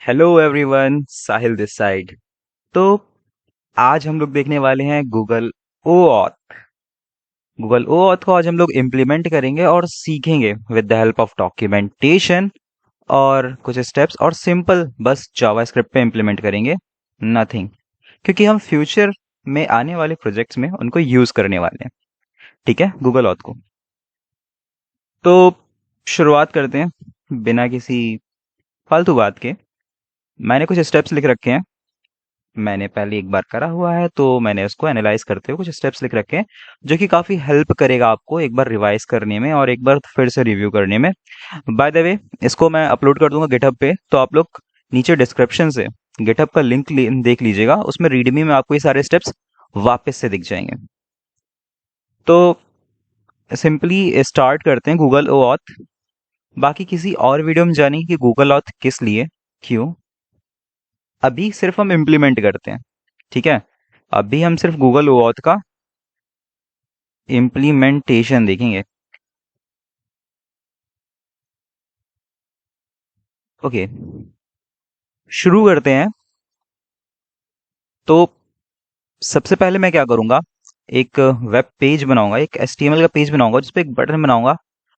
Hello everyone, Sahil this side. तो आज हम लोग देखने वाले हैं गूगल ओऑथ। गूगल ओऑथ को आज हम लोग इम्प्लीमेंट करेंगे और सीखेंगे with the help of documentation और कुछ स्टेप्स और सिंपल बस जावास्क्रिप्ट पे इम्प्लीमेंट करेंगे, नथिंग। क्योंकि हम फ्यूचर में आने वाले प्रोजेक्ट्स में उनको यूज करने वाले हैं। ठीक है, गूगल ऑथ को। तो शुरुआत करते हैं बिना किसी फालतू बात के। मैंने कुछ स्टेप्स लिख रखे हैं। मैंने पहले एक बार करा हुआ है तो मैंने उसको एनालाइज करते हुए कुछ स्टेप्स लिख रखे हैं जो कि काफी हेल्प करेगा आपको एक बार रिवाइज करने में और एक बार फिर से रिव्यू करने में। बाय द वे, इसको मैं अपलोड कर दूंगा गिटहब पे, तो आप लोग नीचे डिस्क्रिप्शन से गिटहब का लिंक देख लीजिएगा। उसमें रीडमी में आपको ये सारे स्टेप्स वापस से दिख जाएंगे। तो सिंपली स्टार्ट करते हैं गूगल ओऑथ। बाकी किसी और वीडियो में जानेंगे कि गूगल ऑथ किस लिए, क्यों। अभी सिर्फ हम इम्प्लीमेंट करते हैं। ठीक है, अभी हम सिर्फ गूगल ओऑथ का इम्प्लीमेंटेशन देखेंगे। ओके, शुरू करते हैं। तो सबसे पहले मैं क्या करूंगा, एक वेब पेज बनाऊंगा, एक एचटीएमएल का पेज बनाऊंगा जिस पे एक बटन बनाऊंगा,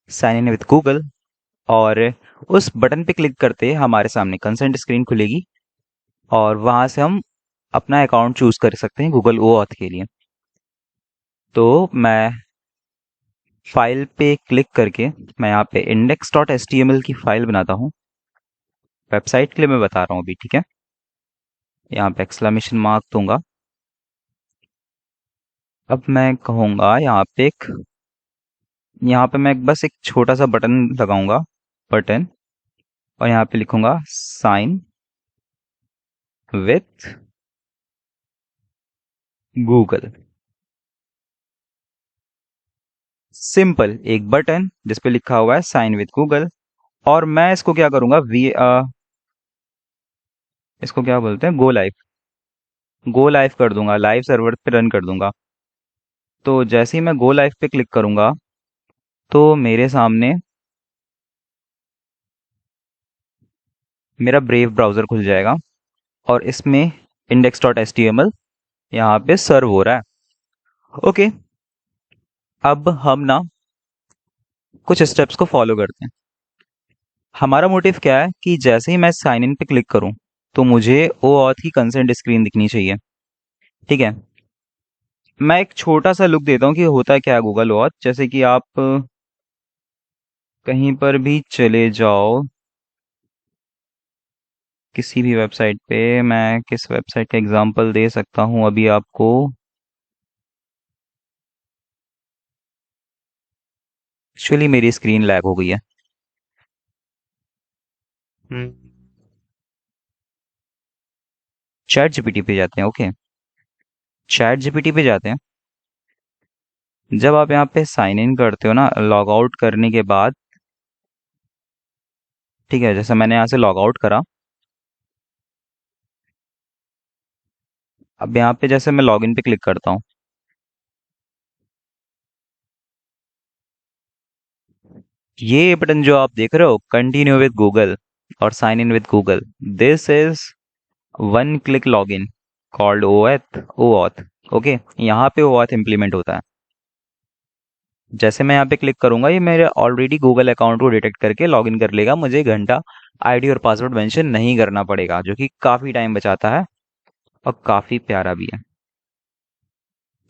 साइन इन विद गूगल। और उस बटन पे क्लिक करते ही हमारे सामने कंसेंट स्क्रीन खुलेगी और वहां से हम अपना अकाउंट चूज कर सकते हैं गूगल ओऑथ के लिए। तो मैं फाइल पे क्लिक करके मैं यहाँ पे index dot H T M L की फाइल बनाता हूँ। वेबसाइट के लिए मैं बता रहा हूँ अभी, ठीक है। यहाँ पे एक्सक्लेमेशन मार्क दूंगा। अब मैं कहूँगा यहाँ पे मैं बस एक छोटा सा बटन लगाऊंगा, बटन। और यहाँ पे लिखूंगा साइन विथ गूगल। सिंपल एक बटन जिसपे लिखा हुआ है साइन विथ गूगल। और मैं इसको क्या करूंगा, इसको क्या बोलते हैं, गो लाइव कर दूंगा, लाइव सर्वर पे रन कर दूंगा। तो जैसे ही मैं गो लाइव पे क्लिक करूंगा तो मेरे सामने मेरा ब्रेव ब्राउजर खुल जाएगा और इसमें index dot H T M L यहाँ पे सर्व हो रहा है। ओके, अब हम ना कुछ स्टेप्स को फॉलो करते हैं। हमारा मोटिव क्या है कि जैसे ही मैं साइन इन पे क्लिक करूं तो मुझे ओ ऑथ की कंसेंट स्क्रीन दिखनी चाहिए। ठीक है, मैं एक छोटा सा लुक देता हूँ कि होता है क्या है गूगल ऑथ। जैसे कि आप कहीं पर भी चले जाओ, किसी भी वेबसाइट पे, मैं किस वेबसाइट का एग्जांपल दे सकता हूँ अभी आपको। एक्चुअली मेरी स्क्रीन लैग हो गई है। चैट जीपीटी पे जाते हैं। ओके, चैट जीपीटी पे जाते हैं। जब आप यहाँ पे साइन इन करते हो ना, लॉग आउट करने के बाद, ठीक है, जैसे मैंने यहाँ से लॉग आउट करा। अब यहाँ पे जैसे मैं लॉग इन पे क्लिक करता हूँ, ये बटन जो आप देख रहे हो, कंटिन्यू विद गूगल और sign in with Google, this is one click log in called OAuth. Okay, यहाँ पे ओऑथ इम्प्लीमेंट होता है। जैसे मैं यहाँ पे क्लिक करूंगा, ये मेरे ऑलरेडी गूगल अकाउंट को डिटेक्ट करके लॉगिन कर लेगा। मुझे घंटा आईडी और पासवर्ड मेंशन नहीं करना पड़ेगा, जो कि काफी टाइम बचाता है और काफी प्यारा भी है।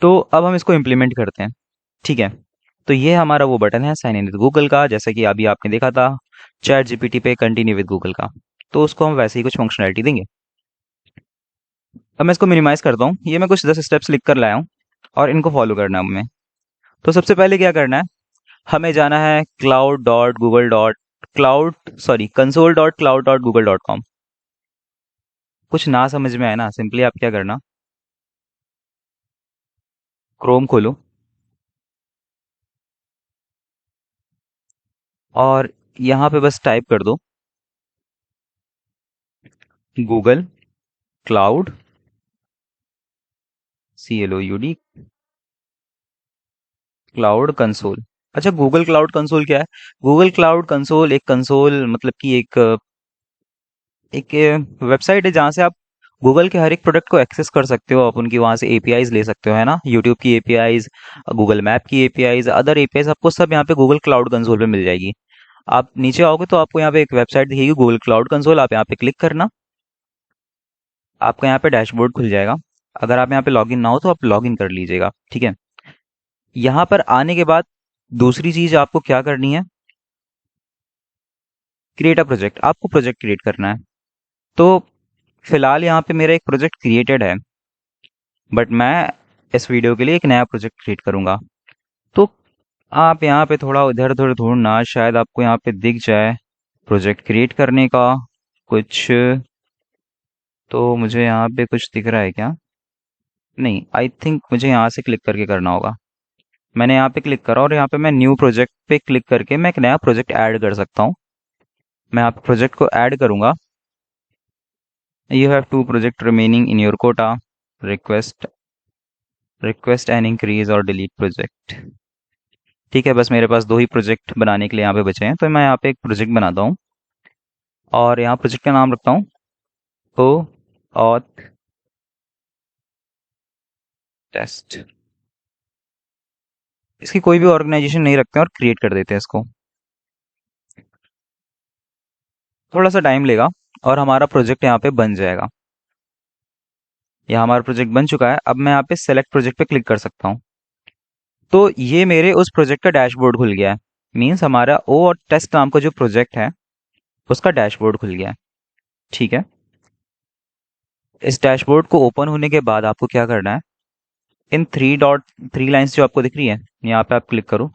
तो अब हम इसको इम्प्लीमेंट करते हैं। ठीक है, तो ये हमारा वो बटन है साइन इन विद गूगल का, जैसे कि अभी आपने देखा था चैट जीपीटी पे कंटिन्यू विद गूगल का। तो उसको हम वैसे ही कुछ फंक्शनैलिटी देंगे। अब मैं इसको मिनिमाइज करता हूँ। ये मैं कुछ 10 स्टेप्स लिख कर लाया हूँ और इनको फॉलो करना है हमें। तो सबसे पहले क्या करना है, हमें जाना है console dot cloud dot Google dot com. कुछ ना समझ में आए ना, सिंपली आप क्या करना, क्रोम खोलो और यहाँ पे बस टाइप कर दो Google cloud, CLOUD, cloud console. अच्छा, गूगल क्लाउड कंसोल क्या है? गूगल क्लाउड कंसोल एक कंसोल मतलब कि एक एक वेबसाइट है जहाँ से आप गूगल के हर एक प्रोडक्ट को एक्सेस कर सकते हो। आप उनकी वहाँ से एपीआईज ले सकते हो, है ना। यूट्यूब की एपीआईज, गूगल मैप की एपीआईज, अदर एपीआईज आपको सब यहाँ पे गूगल क्लाउड कंसोल पे मिल जाएगी। आप नीचे आओगे तो आपको यहाँ पे एक वेबसाइट दिखेगी, गूगल क्लाउड कंसोल। आप यहाँ पे क्लिक करना, आपका यहाँ पे डैशबोर्ड खुल जाएगा। अगर आप यहाँ पे लॉगिन ना हो तो आप लॉगिन कर लीजिएगा, ठीक है। यहाँ पर आने के बाद दूसरी चीज आपको क्या करनी है, क्रिएट अ प्रोजेक्ट। आपको प्रोजेक्ट क्रिएट करना है। तो फिलहाल यहाँ पे मेरा एक प्रोजेक्ट क्रिएटेड है, बट मैं इस वीडियो के लिए एक नया प्रोजेक्ट क्रिएट करूंगा। तो आप यहाँ पे थोड़ा इधर उधर ढूंढना, शायद आपको यहाँ पे दिख जाए प्रोजेक्ट क्रिएट करने का कुछ। तो मुझे यहाँ पे कुछ दिख रहा है क्या? नहीं, आई थिंक मुझे यहाँ से क्लिक करके करना होगा। मैंने यहाँ पे क्लिक करा और यहाँ पे मैं न्यू प्रोजेक्ट पे क्लिक करके मैं एक नया प्रोजेक्ट ऐड कर सकता हूँ। मैं यहाँ पे प्रोजेक्ट को ऐड करूंगा। You have to project remaining in your quota, request request and increase और डिलीट प्रोजेक्ट। ठीक है, बस मेरे पास दो ही प्रोजेक्ट बनाने के लिए यहाँ पे बचे हैं, तो मैं यहाँ पे एक प्रोजेक्ट बनाता हूँ और यहाँ प्रोजेक्ट का नाम रखता हूँ ओ ऑथ टेस्ट। इसकी कोई भी ऑर्गेनाइजेशन नहीं रखते हैं और क्रिएट कर देते हैं इसको। थोड़ा सा टाइम लेगा और हमारा प्रोजेक्ट यहाँ पे बन जाएगा। यहाँ हमारा प्रोजेक्ट बन चुका है। अब मैं यहाँ पे सेलेक्ट प्रोजेक्ट पे क्लिक कर सकता हूँ। तो ये मेरे उस प्रोजेक्ट का डैशबोर्ड खुल गया है। मीन्स हमारा ओ और टेस्ट नाम का जो प्रोजेक्ट है उसका डैशबोर्ड खुल गया है, ठीक है। इस डैशबोर्ड को ओपन होने के बाद आपको क्या करना है, इन थ्री लाइंस जो आपको दिख रही है, यहाँ पे आप क्लिक करो।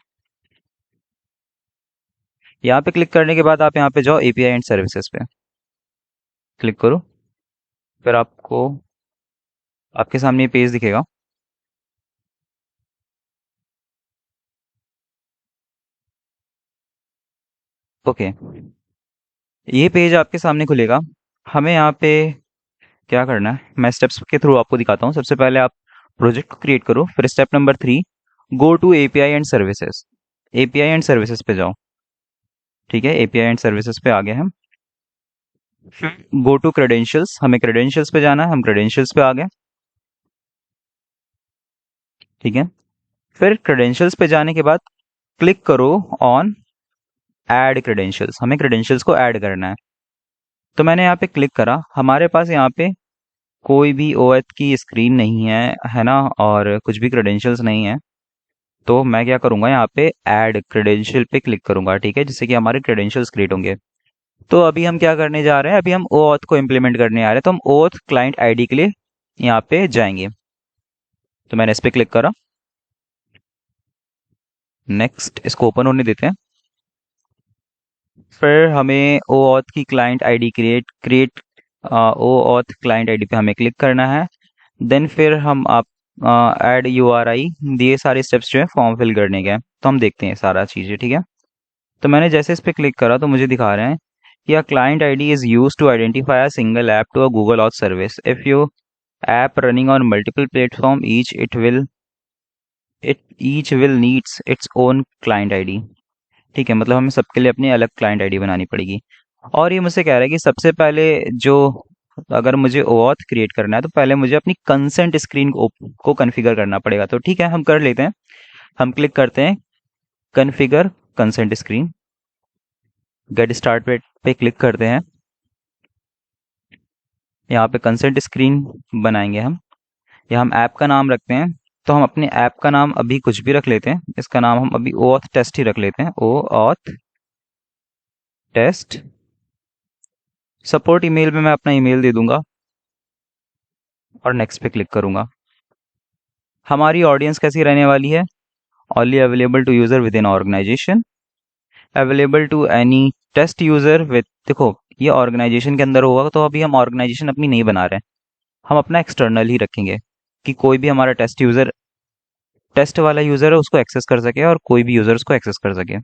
यहाँ पे क्लिक करने के बाद आप यहाँ पे जाओ एपीआई एंड सर्विसेज पे क्लिक करो। फिर आपको आपके सामने ये पेज दिखेगा। ओके, ये पेज आपके सामने खुलेगा। हमें यहाँ पे क्या करना है, मैं स्टेप्स के थ्रू आपको दिखाता हूँ। सबसे पहले आप प्रोजेक्ट को क्रिएट करो, फिर step number 3, go to API and services. API and services पे जाओ, ठीक है। एपीआई एंड सर्विसेज पे आ गए हम। फिर गो टू क्रेडेंशियल्स, हमें क्रेडेंशियल्स पे जाना है, हम क्रेडेंशियल्स पे आ गए, ठीक है। फिर क्रेडेंशियल्स पे जाने के बाद क्लिक करो ऑन ऐड क्रेडेंशियल्स, हमें क्रेडेंशियल्स को ऐड करना है। तो मैंने यहाँ पे क्लिक करा, हमारे पास यहाँ पे कोई भी ओएथ की स्क्रीन नहीं है ना, और कुछ भी क्रेडेंशियल्स नहीं है। तो मैं क्या करूंगा, यहाँ पे ऐड क्रेडेंशियल पे क्लिक करूंगा, ठीक है, जिससे कि हमारे क्रेडेंशियल्स क्रिएट होंगे। तो अभी हम क्या करने जा रहे हैं, अभी हम ओऑथ को इम्प्लीमेंट करने आ रहे हैं। तो हम ओऑथ क्लाइंट आईडी के लिए यहाँ पे जाएंगे। तो मैंने इस पे क्लिक करा, नेक्स्ट, इसको ओपन होने देते हैं। फिर हमें ओऑथ की client ID create create OAuth client ID पे हमें क्लिक करना है। देन फिर हम आप ऐड यूआरआई, ये सारे स्टेप्स जो है फॉर्म फिल करने के हैं। तो हम देखते हैं सारा चीज़ें, ठीक है। तो मैंने जैसे इस पे क्लिक करा तो मुझे दिखा रहे हैं कि a client ID is used to identify a single app to a Google Auth service. If you app running on multiple platform, each will needs its own client ID. ठीक है, मतलब हमें सबके लिए अपनी अलग क्लाइंट आईडी बनानी पड़ेगी। और ये मुझसे कह रहा है कि सबसे पहले जो, अगर मुझे OAuth क्रिएट करना है तो पहले मुझे अपनी कंसेंट स्क्रीन को कॉन्फ़िगर करना पड़ेगा। तो ठीक है, हम कर लेते हैं। हम क्लिक करते हैं configure consent screen, get start पे क्लिक करते हैं। यहाँ पे कंसेंट स्क्रीन बनाएंगे हम। यहाँ हम ऐप का नाम रखते हैं। तो हम अपने ऐप का नाम अभी कुछ भी रख लेते हैं। इसका नाम हम अभी ओऑथ टेस्ट ही रख लेते हैं, ओऑथ टेस्ट। सपोर्ट ईमेल में मैं अपना ईमेल दे दूंगा और नेक्स्ट पे क्लिक करूंगा। हमारी ऑडियंस कैसी रहने वाली है, only available to user within organization, available to any test user with. देखो, ये ऑर्गेनाइजेशन के अंदर होगा तो अभी हम ऑर्गेनाइजेशन अपनी नहीं बना रहे हैं, हम अपना एक्सटर्नल ही रखेंगे कि कोई भी हमारा टेस्ट वाला यूजर है उसको एक्सेस कर सके और कोई भी यूजर उसको एक्सेस कर सके।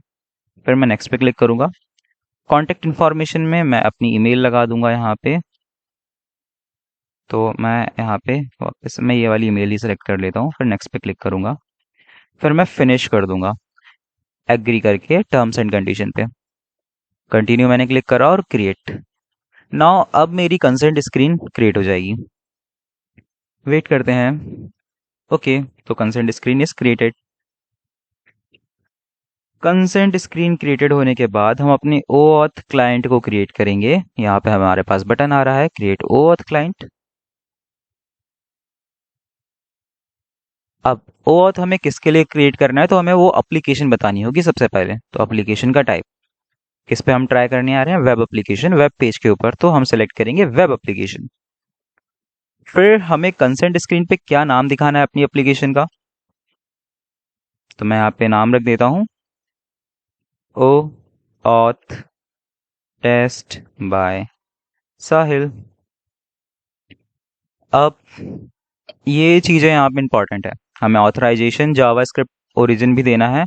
फिर मैं नेक्स्ट पे क्लिक करूंगा। कॉन्टेक्ट इन्फॉर्मेशन में मैं अपनी ईमेल लगा दूंगा यहाँ पे। तो मैं यहाँ पे वापस मैं ये वाली ईमेल ही सेलेक्ट कर लेता हूँ, फिर नेक्स्ट पे क्लिक करूंगा। फिर मैं फिनिश कर दूंगा एग्री करके टर्म्स एंड कंडीशन पे। कंटिन्यू मैंने क्लिक करा और क्रिएट। नाउ अब मेरी कंसेंट स्क्रीन क्रिएट हो जाएगी। वेट करते हैं। ओके, तो consent screen is created. Consent screen created होने के बाद हम अपने ओऑथ क्लाइंट को क्रिएट करेंगे। यहाँ पे हमारे पास बटन आ रहा है क्रिएट ओऑथ क्लाइंट। अब ओऑथ हमें किसके लिए क्रिएट करना है, तो हमें वो एप्लीकेशन बतानी होगी सबसे पहले। तो एप्लीकेशन का टाइप किस पे हम ट्राई करने आ रहे हैं, वेब एप्लीकेशन, वेब पेज के ऊपर, तो हम सेलेक्ट करेंगे वेब एप्लीकेशन। फिर हमें कंसेंट स्क्रीन पे क्या नाम दिखाना है अपनी एप्लीकेशन का, तो मैं यहाँ पे नाम रख देता हूँ ओ ऑथ टेस्ट बाय साहिल। अब ये चीज़ें यहाँ पे इंपॉर्टेंट है, हमें ऑथराइजेशन जावास्क्रिप्ट ओरिजिन भी देना है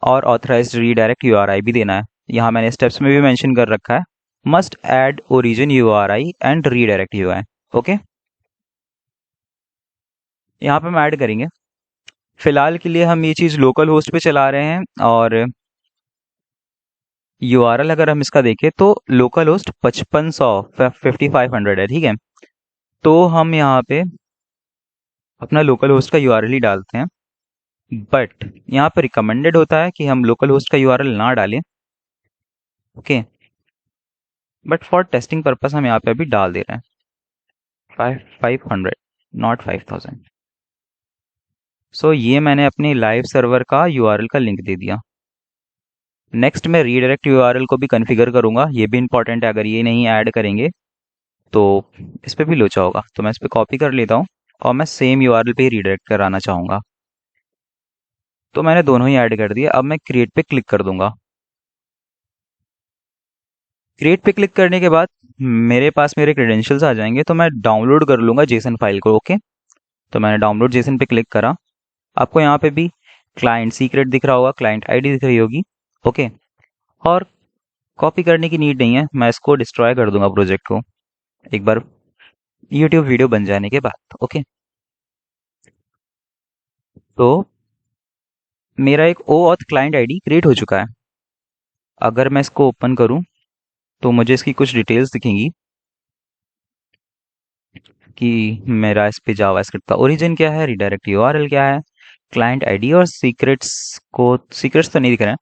और ऑथराइज्ड रीडायरेक्ट यूआरआई भी देना है। यहाँ मैंने स्टेप्स में भी मेंशन कर रखा है, must add origin URI and redirect UI. Okay, यहाँ पे हम ऐड करेंगे। फिलहाल के लिए हम ये चीज़ लोकल होस्ट पे चला रहे हैं, और यूआरएल अगर हम इसका देखें तो लोकल होस्ट 5500 5500 है, ठीक है। तो हम यहाँ पे अपना लोकल होस्ट का यूआरएल ही डालते हैं, बट यहाँ पे रिकमेंडेड होता है कि हम लोकल होस्ट का यूआरएल ना डालें। Okay, but for testing purpose हम यहाँ पे अभी डाल दे रहे हैं 5500, नॉट 5000। सो ये मैंने अपनी लाइव सर्वर का यूआरएल का लिंक दे दिया। नेक्स्ट मैं रीडायरेक्ट यूआरएल को भी कॉन्फ़िगर करूंगा, ये भी इंपॉर्टेंट है, अगर ये नहीं ऐड करेंगे तो इस पे भी लोचा होगा। तो मैं इस पे कॉपी कर लेता हूँ और मैं सेम यूआरएल पे ही रीडायरेक्ट कराना चाहूँगा। तो मैंने दोनों ही ऐड कर दिए। अब मैं क्रिएट पे क्लिक कर दूंगा। क्रिएट पे क्लिक करने के बाद मेरे पास मेरे क्रेडेंशियल्स आ जाएंगे, तो मैं डाउनलोड कर लूंगा जेसन फाइल को। ओके, तो मैंने डाउनलोड जेसन पे क्लिक करा। आपको यहाँ पे भी क्लाइंट सीक्रेट दिख रहा होगा, क्लाइंट आईडी दिख रही होगी। ओके, और कॉपी करने की नीड नहीं है, मैं इसको डिस्ट्रॉय कर दूंगा प्रोजेक्ट को एक बार यूट्यूब वीडियो बन जाने के बाद। ओके, तो मेरा एक OAuth client ID create हो चुका है। अगर मैं इसको ओपन करूं तो मुझे इसकी कुछ डिटेल्स दिखेंगी कि मेरा इस पे जावास्क्रिप्ट का ओरिजिन क्या है, रीडायरेक्ट यूआरएल क्या है, क्लाइंट आईडी और सीक्रेट्स तो नहीं दिख रहे हैं।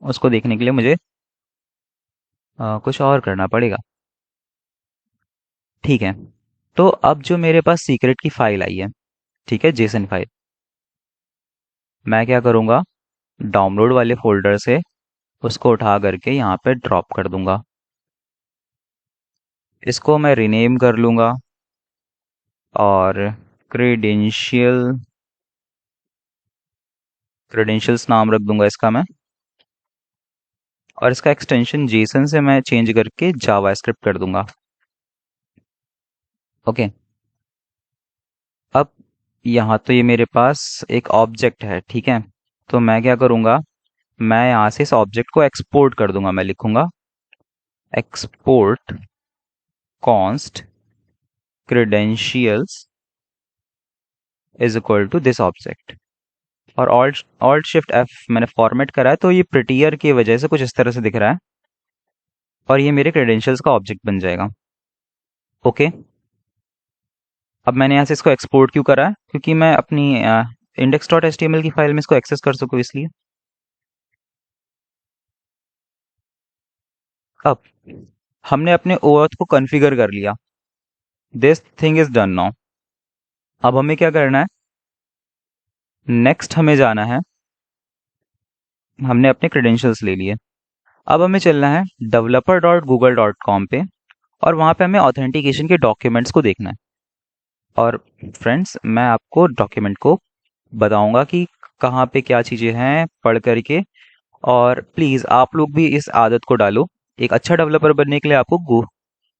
उसको देखने के लिए मुझे कुछ और करना पड़ेगा। ठीक है, तो अब जो मेरे पास सीक्रेट की फाइल आई है, ठीक है, जेसन फाइल, मैं क्या करूँगा, डाउनलोड वाले फोल्डर से उसको उठा करके यहाँ पे ड्रॉप कर दूंगा। इसको मैं रीनेम कर लूँगा और क्रेडेंशियल क्रेडेंशियल्स नाम रख दूंगा इसका मैं, और इसका एक्सटेंशन जेसन से मैं चेंज करके जावास्क्रिप्ट कर दूंगा। ओके, अब यहाँ तो ये मेरे पास एक ऑब्जेक्ट है, ठीक है। तो मैं क्या करूँगा, मैं यहाँ से इस ऑब्जेक्ट को एक्सपोर्ट कर दूंगा। मैं लिखूंगा export const credentials is equal to this object, और ऑल्ट ऑल्ट शिफ्ट एफ मैंने फॉर्मेट करा है, तो ये प्रिटियर की वजह से कुछ इस तरह से दिख रहा है, और ये मेरे क्रेडेंशियल्स का ऑब्जेक्ट बन जाएगा। ओके, अब मैंने यहाँ से इसको एक्सपोर्ट क्यों करा है, क्योंकि मैं अपनी index dot H T M L की फाइल में इसको एक्सेस कर सकूँ, इसलिए। अब हमने अपने ओऑथ को कॉन्फ़िगर कर लिया, this thing is done now. अब हमें क्या करना है, नेक्स्ट हमें जाना है, हमने अपने क्रेडेंशियल्स ले लिए, अब हमें चलना है developer.google.com पे, और वहाँ पे हमें ऑथेंटिकेशन के डॉक्यूमेंट्स को देखना है। और फ्रेंड्स, मैं आपको डॉक्यूमेंट को बताऊंगा कि कहाँ पे क्या चीज़ें हैं पढ़ करके, और प्लीज़ आप लोग भी इस आदत को डालो। एक अच्छा डेवलपर बनने के लिए आपको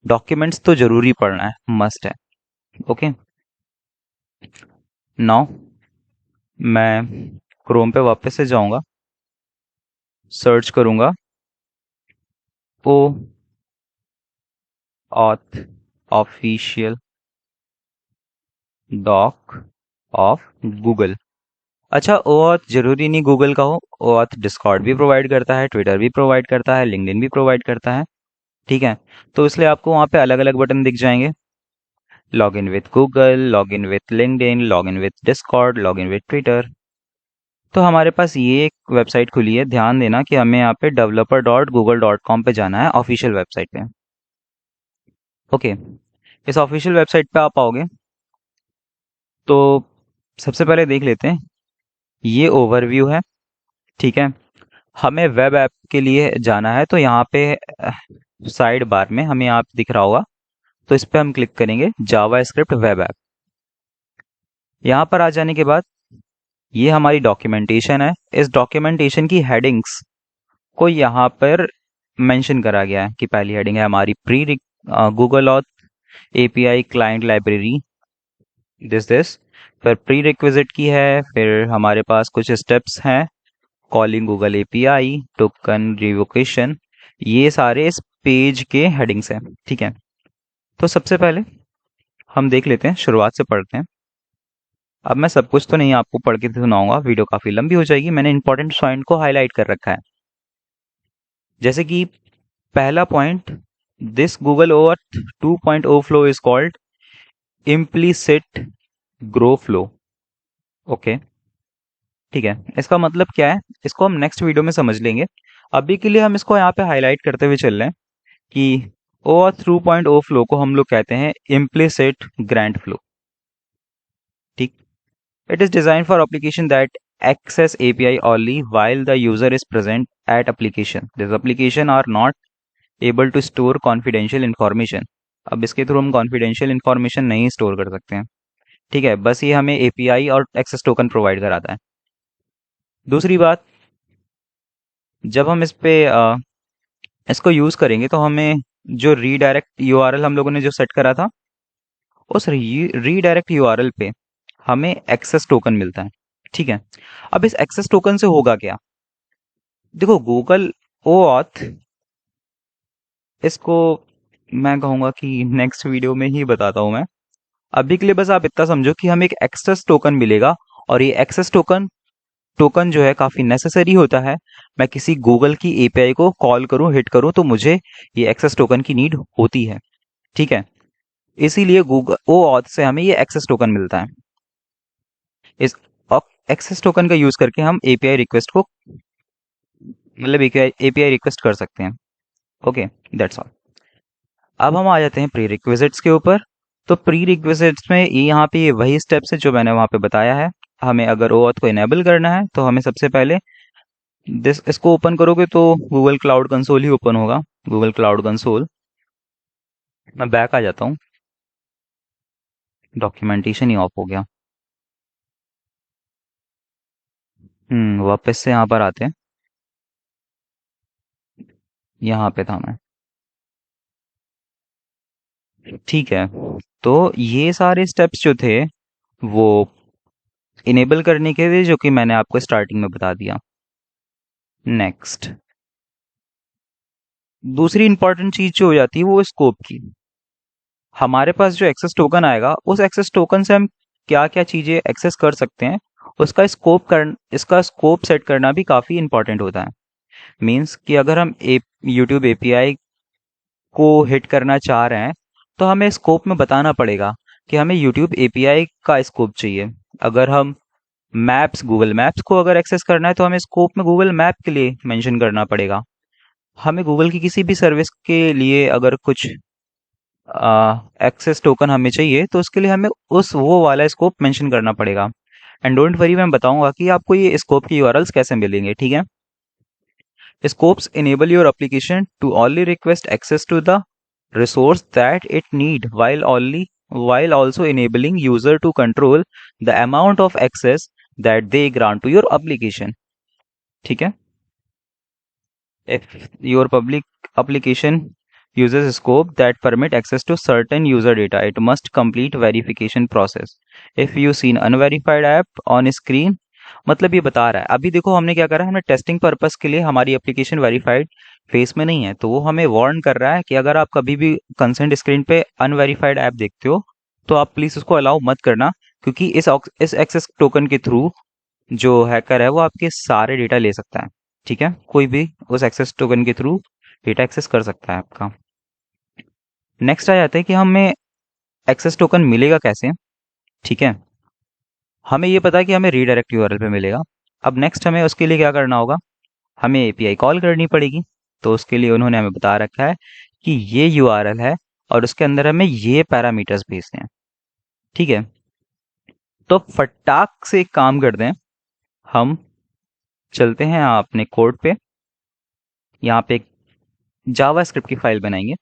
डॉक्यूमेंट्स तो ज़रूरी पढ़ना है, मस्ट है। ओके, नाउ मैं क्रोम पे वापस से जाऊंगा, सर्च करूंगा OAuth official doc of Google. अच्छा, ओऑथ जरूरी नहीं गूगल का हो, ओऑथ डिस्कॉर्ड भी प्रोवाइड करता है, ट्विटर भी प्रोवाइड करता है, लिंक्डइन भी प्रोवाइड करता है। ठीक है। तो इसलिए आपको वहाँ पे अलग अलग बटन दिख जाएंगे। Log in with Google, log in with LinkedIn, log in with Discord, log in with Twitter. तो हमारे पास ये एक वेबसाइट खुली है। ध्यान देना कि हमें यहाँ पे developer.google.com पे जाना है, ऑफिशियल वेबसाइट पे। ओके, इस ऑफिशियल वेबसाइट पे आप आओगे तो सबसे पहले देख लेते हैं, ये ओवरव्यू है। ठीक है। हमें वेब ऐप के लिए जाना है तो यहाँ पे साइड बार में हमें यहाँ पे दिख रहा होगा, तो इस पे हम क्लिक करेंगे, जावा स्क्रिप्ट वेब ऐप। यहाँ पर आ जाने के बाद ये हमारी डॉक्यूमेंटेशन है। इस डॉक्यूमेंटेशन की हेडिंग्स को यहाँ पर मेंशन करा गया है कि पहली हेडिंग है हमारी pre Google auth API client library, this फिर प्री रिक्विजिट की है। फिर हमारे पास कुछ स्टेप्स हैं, calling Google API, token revocation. ये सारे इस पेज के हेडिंग्स हैं। ठीक है। तो सबसे पहले हम देख लेते हैं, शुरुआत से पढ़ते हैं। अब मैं सब कुछ तो नहीं आपको पढ़ के सुनाऊंगा, वीडियो काफी लंबी हो जाएगी। मैंने इंपॉर्टेंट पॉइंट को हाईलाइट कर रखा है। जैसे कि पहला point, this Google oath 2.0 flow is called implicit grow flow. Okay, ठीक है। इसका मतलब क्या है, इसको हम नेक्स्ट वीडियो में समझ लेंगे। अभी के लिए हम इसको यहाँ पे हाईलाइट करते हुए चल रहे हैं कि ओथ 2.0 फ्लो को हम लोग कहते हैं इम्प्लीसिट ग्रांट फ्लो। ठीक। It is designed for application that access API only while the user is present at application. This application are not able to store confidential information. अब इसके थ्रू हम confidential information नहीं store कर सकते हैं। ठीक है, बस ये हमें API और एक्सेस टोकन प्रोवाइड कराता है। दूसरी बात, जब हम इस पे इसको यूज करेंगे तो हमें जो रीडायरेक्ट यूआरएल हम लोगों ने जो सेट करा था, उस रीडायरेक्ट यूआरएल पे हमें एक्सेस टोकन मिलता है। ठीक है। अब इस एक्सेस टोकन से होगा क्या, देखो गूगल ओऑथ, इसको मैं कहूंगा कि नेक्स्ट वीडियो में ही बताता हूं मैं। अभी के लिए बस आप इतना समझो कि हमें एक एक्सेस टोकन मिलेगा, और ये एक्सेस टोकन टोकन जो है काफी नेसेसरी होता है। मैं किसी गूगल की एपीआई को कॉल करूं, हिट करूं, तो मुझे ये एक्सेस टोकन की नीड होती है। ठीक है। इसीलिए गूगल ओऑथ से हमें ये एक्सेस टोकन मिलता है। इस एक्सेस टोकन का यूज करके हम एपीआई रिक्वेस्ट को, मतलब एपीआई रिक्वेस्ट कर सकते हैं। Okay, that's all. अब हम आ जाते हैं प्री रिक्विजिट्स के ऊपर। तो प्री रिक्विजिट्स में ये यहाँ पे ये वही स्टेप्स है जो मैंने वहाँ पे बताया है। हमें अगर ओऑथ को इनेबल करना है तो हमें सबसे पहले इसको ओपन करोगे तो गूगल क्लाउड कंसोल ही ओपन होगा, गूगल क्लाउड कंसोल। मैं बैक आ जाता हूँ, डॉक्यूमेंटेशन ही ऑफ हो गया। वापस से यहाँ पर आते हैं, यहाँ पे था मैं। ठीक है। तो ये सारे स्टेप्स जो थे वो इनेबल करने के लिए, जो कि मैंने आपको स्टार्टिंग में बता दिया। नेक्स्ट, दूसरी इंपॉर्टेंट चीज जो हो जाती है वो स्कोप की। हमारे पास जो एक्सेस टोकन आएगा, उस एक्सेस टोकन से हम क्या क्या चीजें एक्सेस कर सकते हैं, इसका स्कोप सेट करना भी काफी इंपॉर्टेंट होता है। मीन्स कि अगर हम यूट्यूब एपीआई को हिट करना चाह रहे हैं तो हमें स्कोप में बताना पड़ेगा कि हमें यूट्यूब एपीआई का स्कोप चाहिए। अगर हम गूगल मैप्स को अगर एक्सेस करना है तो हमें स्कोप में गूगल मैप के लिए मेंशन करना पड़ेगा। हमें गूगल की किसी भी सर्विस के लिए अगर कुछ एक्सेस टोकन हमें चाहिए तो उसके लिए हमें उस वो वाला स्कोप मेंशन करना पड़ेगा। एंड डोंट वरी, मैं बताऊंगा कि आपको ये स्कोप की यूआरएल्स कैसे मिलेंगे। ठीक है। Scopes enable your application to only request access to the resource that it need, while also enabling user to control the amount of access that they grant to your application. ठीक है। If your public application uses scope that permit access to certain user data, it must complete verification process. If you see an unverified app on screen, मतलब ये बता रहा है, अभी देखो हमने क्या करा है, हमने टेस्टिंग पर्पस के लिए हमारी एप्लीकेशन वेरीफाइड फेस में नहीं है, तो वो हमें वार्न कर रहा है कि अगर आप कभी भी कंसेंट स्क्रीन पे अनवेरीफाइड ऐप देखते हो तो आप प्लीज उसको अलाउ मत करना, क्योंकि इस एक्सेस टोकन के थ्रू जो हैकर है वो आपके सारे डेटा ले सकता है। ठीक है, कोई भी उस एक्सेस टोकन के थ्रू डेटा एक्सेस कर सकता है आपका। नेक्स्ट आ जाता है कि हमें एक्सेस टोकन मिलेगा कैसे। ठीक है, हमें ये पता है कि हमें रीडायरेक्ट यूआरएल पे मिलेगा। अब नेक्स्ट हमें उसके लिए क्या करना होगा, हमें एपीआई कॉल करनी पड़ेगी। तो उसके लिए उन्होंने हमें बता रखा है कि ये यूआरएल है और उसके अंदर हमें ये पैरामीटर्स भेजने हैं। ठीक है, तो फटाक से एक काम करते हैं, हम चलते हैं अपने कोड पे। यहाँ पे एक जावा स्क्रिप्ट की फाइल बनाएंगे,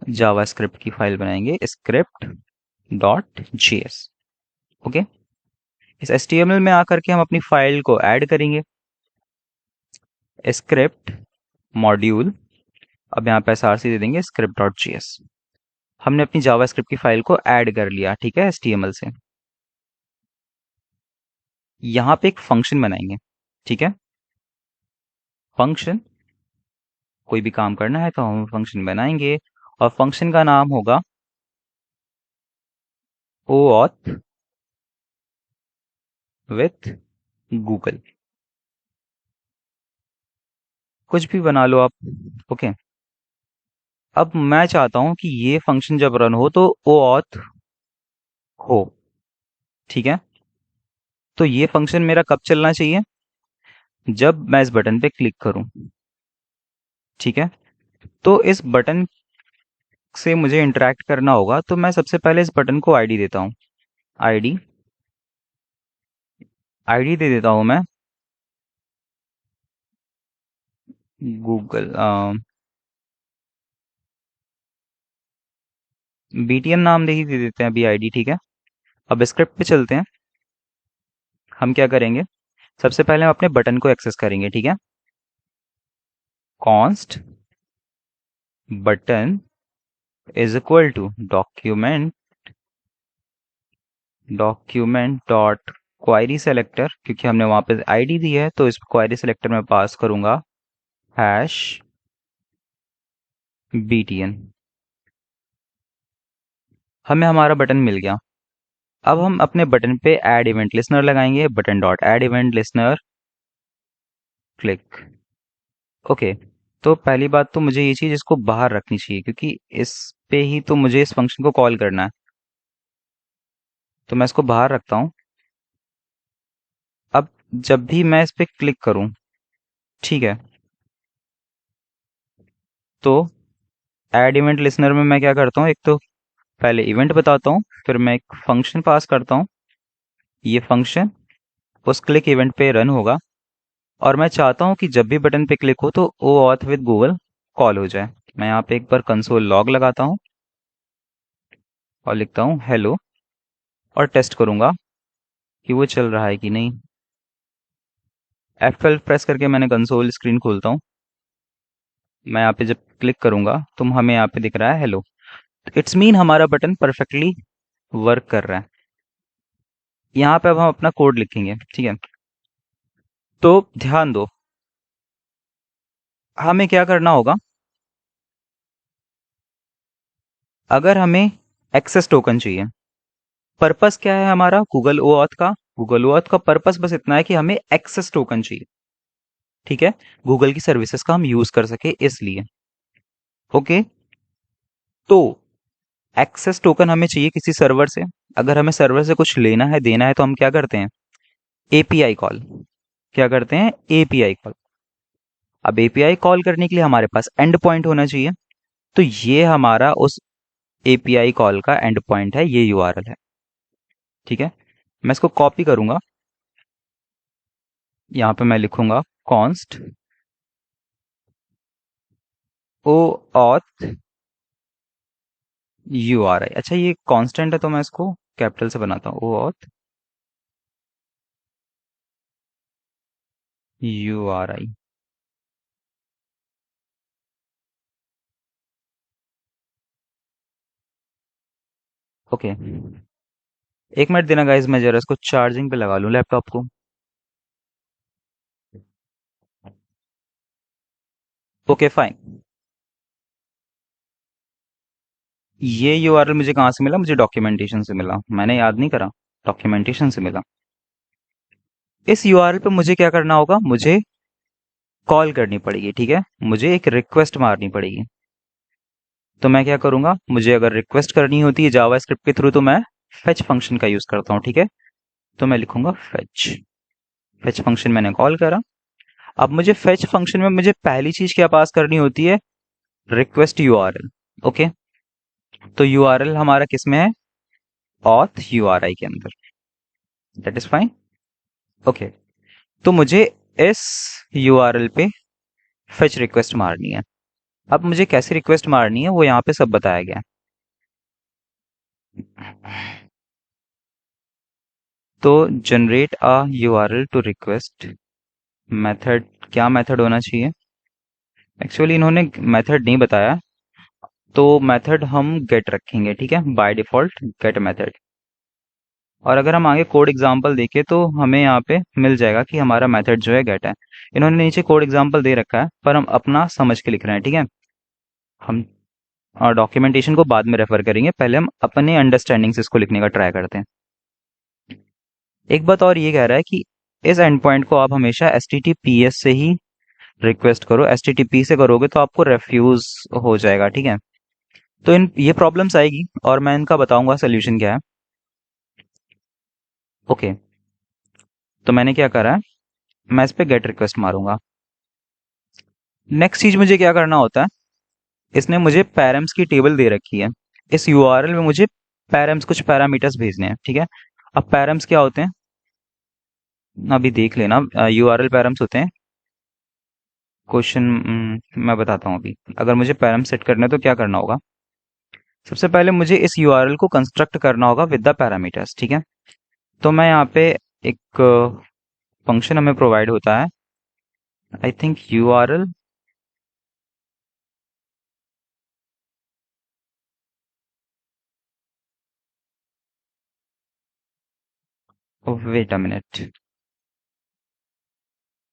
जावा स्क्रिप्ट की फाइल बनाएंगे स्क्रिप्ट डॉट जेएस। ओके, इस एचटीएमएल में आकर के हम अपनी फाइल को ऐड करेंगे, स्क्रिप्ट मॉड्यूल। अब यहाँ पे एसआरसी दे देंगे स्क्रिप्ट डॉट जेएस। हमने अपनी जावा स्क्रिप्ट की फाइल को ऐड कर लिया, ठीक है, एचटीएमएल से। यहाँ पे एक फंक्शन बनाएंगे। ठीक है, फंक्शन, कोई भी काम करना है तो हम फंक्शन बनाएंगे और फंक्शन का नाम होगा ओऑथ विथ गूगल। कुछ भी बना लो आप। ओके, अब मैं चाहता हूं कि ये फंक्शन जब रन हो तो ओऑथ हो। ठीक है, तो ये फंक्शन मेरा कब चलना चाहिए, जब मैं इस बटन पे क्लिक करूं। ठीक है, तो इस बटन से मुझे इंटरेक्ट करना होगा, तो मैं सबसे पहले इस बटन को आईडी देता हूं। आईडी, आईडी दे देता हूं मैं गूगल, बीटीएम नाम दे ही दे देते हैं अभी आईडी। ठीक है, अब स्क्रिप्ट पे चलते हैं। हम क्या करेंगे, सबसे पहले हम अपने बटन को एक्सेस करेंगे। ठीक है, const button is equal to document, document dot query selector, क्योंकि हमने वहां पे आईडी दी है तो इस क्वायरी सेलेक्टर में पास करूंगा हैश btn। हमें हमारा बटन मिल गया। अब हम अपने बटन पे ऐड इवेंट लिसनर लगाएंगे, button dot add event listener, click. Okay, तो पहली बात तो मुझे ये चीज इसको बाहर रखनी चाहिए, क्योंकि इस पे ही तो मुझे इस फंक्शन को कॉल करना है। तो मैं इसको बाहर रखता हूँ। अब जब भी मैं इस पे क्लिक करूं, ठीक है, तो ऐड इवेंट लिसनर में मैं क्या करता हूँ, एक तो पहले इवेंट बताता हूँ, फिर मैं एक फंक्शन पास करता हूँ। ये फंक्शन उस क्लिक इवेंट पे रन होगा और मैं चाहता हूँ कि जब भी बटन पे क्लिक हो तो OAuth with Google call हो जाए। मैं यहाँ पे एक बार कंसोल लॉग लगाता हूँ और लिखता हूँ हेलो और टेस्ट करूंगा कि वो चल रहा है कि नहीं। F12 प्रेस करके मैंने कंसोल स्क्रीन खोलता हूँ। मैं यहाँ पे जब क्लिक करूंगा तो हमें यहाँ पे दिख रहा है हेलो। इट्स मीन हमारा बटन परफेक्टली वर्क कर रहा है। यहाँ पे अब हम अपना कोड लिखेंगे। ठीक है, तो ध्यान दो, हमें क्या करना होगा, अगर हमें एक्सेस टोकन चाहिए, पर्पस क्या है हमारा गूगल ओऑथ का, गूगल ओऑथ का पर्पस बस इतना है कि हमें एक्सेस टोकन चाहिए। ठीक है, गूगल की सर्विसेज का हम यूज कर सके इसलिए। ओके, तो एक्सेस टोकन हमें चाहिए किसी सर्वर से। अगर हमें सर्वर से कुछ लेना है देना है तो हम क्या करते हैं, एपीआई कॉल। क्या करते हैं, एपीआई कॉल। अब एपीआई कॉल करने के लिए हमारे पास एंड पॉइंट होना चाहिए। तो ये हमारा उस एपीआई कॉल का एंड पॉइंट है, ये यूआरएल है। ठीक है, मैं इसको कॉपी करूंगा, यहाँ पे मैं लिखूंगा कॉन्स्ट ओ ऑथ यूआरआई। अच्छा, ये कांस्टेंट है तो मैं इसको कैपिटल से बनाता हूँ, ओ ऑथ यूआरआई। ओके, एक मिनट देना गाइस, मैं जरा इसको चार्जिंग पे लगा लूँ लैपटॉप को। Okay fine. ये यूआरएल मुझे कहाँ से मिला, मुझे डॉक्यूमेंटेशन से मिला, मैंने याद नहीं करा, डॉक्यूमेंटेशन से मिला। इस यूआरएल पे मुझे क्या करना होगा, मुझे कॉल करनी पड़ेगी। ठीक है, मुझे एक रिक्वेस्ट मारनी पड़ेगी। तो मैं क्या करूंगा, मुझे अगर रिक्वेस्ट करनी होती है जावा स्क्रिप्ट के थ्रू तो मैं फेच फंक्शन का यूज करता हूँ, ठीक है। तो मैं लिखूंगा फेच। फेच फंक्शन मैंने कॉल करा। अब मुझे फेच फंक्शन में मुझे पहली चीज क्या पास करनी होती है, रिक्वेस्ट यूआरएल। ओके, तो यूआरएल हमारा किस में है, ऑथ यूआरआई के अंदर। That is fine. ओके, तो मुझे इस यूआरएल पे फेच रिक्वेस्ट मारनी है। अब मुझे कैसे रिक्वेस्ट मारनी है वो यहाँ पे सब बताया गया है। तो generate a URL to request method, क्या मेथड होना चाहिए, एक्चुअली इन्होंने मेथड नहीं बताया, तो मेथड हम गेट रखेंगे, ठीक है, बाय डिफॉल्ट गेट मेथड। और अगर हम आगे कोड एग्जांपल देखें तो हमें यहाँ पे मिल जाएगा कि हमारा मेथड जो है गेट है। इन्होंने नीचे कोड एग्जांपल दे रखा है पर हम अपना समझ के लिख रहे हैं, ठीक है। हम डॉक्यूमेंटेशन को बाद में रेफर करेंगे, पहले हम अपने अंडरस्टैंडिंग से इसको लिखने का ट्राई करते हैं। एक बात और ये कह रहा है कि इस एंड पॉइंट को आप हमेशा एच से ही रिक्वेस्ट करो, एच से करोगे तो आपको रेफ्यूज हो जाएगा, ठीक है। तो इन ये प्रॉब्लम्स आएगी और मैं इनका बताऊंगा सोल्यूशन क्या है। ओके, तो मैंने क्या करा है, मैं इस पे गेट रिक्वेस्ट मारूंगा। नेक्स्ट चीज मुझे क्या करना होता है, इसने मुझे पैरम्स की टेबल दे रखी है। इस यूआरएल में मुझे पैरम्स कुछ पैरामीटर्स भेजने हैं, ठीक है। अब पैरम्स क्या होते हैं, अभी देख लेना। यूआरएल पैरम्स होते हैं, क्वेश्चन मैं बताता हूँ अभी। अगर मुझे पैरम सेट करना है तो क्या करना होगा, सबसे पहले मुझे इस यूआरएल को कंस्ट्रक्ट करना होगा विद द पैरामीटर्स, ठीक है। तो मैं यहाँ पे एक फंक्शन हमें प्रोवाइड होता है, I think URL, wait a minute,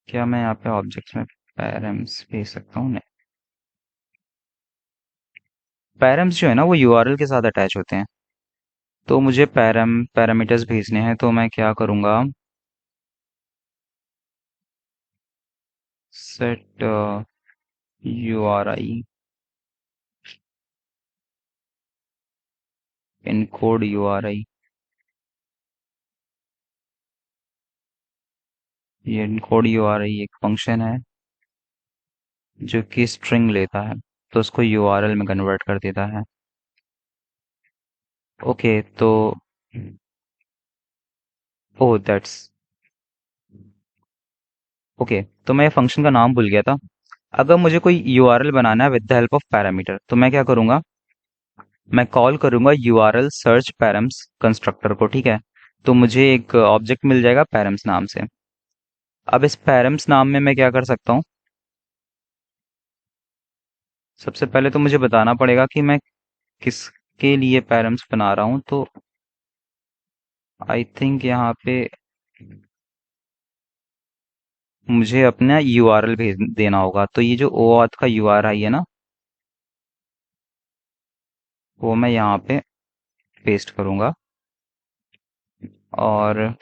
क्या मैं यहाँ पे ऑब्जेक्ट्स में पैरम्स भेज सकता हूँ, नहीं। पैरम्स जो है ना वो यूआरएल के साथ अटैच होते हैं, तो मुझे पैरामीटर्स भेजने हैं, तो मैं क्या करूँगा, सेट यूआरआई इनकोड यूआरआई, ये इनकोड यूआरआई एक फंक्शन है जो कि स्ट्रिंग लेता है तो उसको यूआरएल में कन्वर्ट कर देता है। ओके, तो ओ दैट्स ओके, तो मैं फंक्शन का नाम भूल गया था। अगर मुझे कोई यूआरएल बनाना है with the help of parameter तो मैं क्या करूंगा, मैं कॉल करूंगा यूआरएल सर्च पैरम्स कंस्ट्रक्टर को, ठीक है। तो मुझे एक ऑब्जेक्ट मिल जाएगा पैरम्स नाम से। अब इस पैरम्स नाम में मैं क्या कर सकता हूँ, सबसे पहले तो मुझे बताना पड़ेगा कि मैं किसके लिए पैरम्स बना रहा हूँ। तो आई थिंक यहाँ पे मुझे अपना यूआरएल भेज देना होगा, तो ये जो ओऑथ का यूआरआई है ना वो मैं यहाँ पे पेस्ट करूंगा, और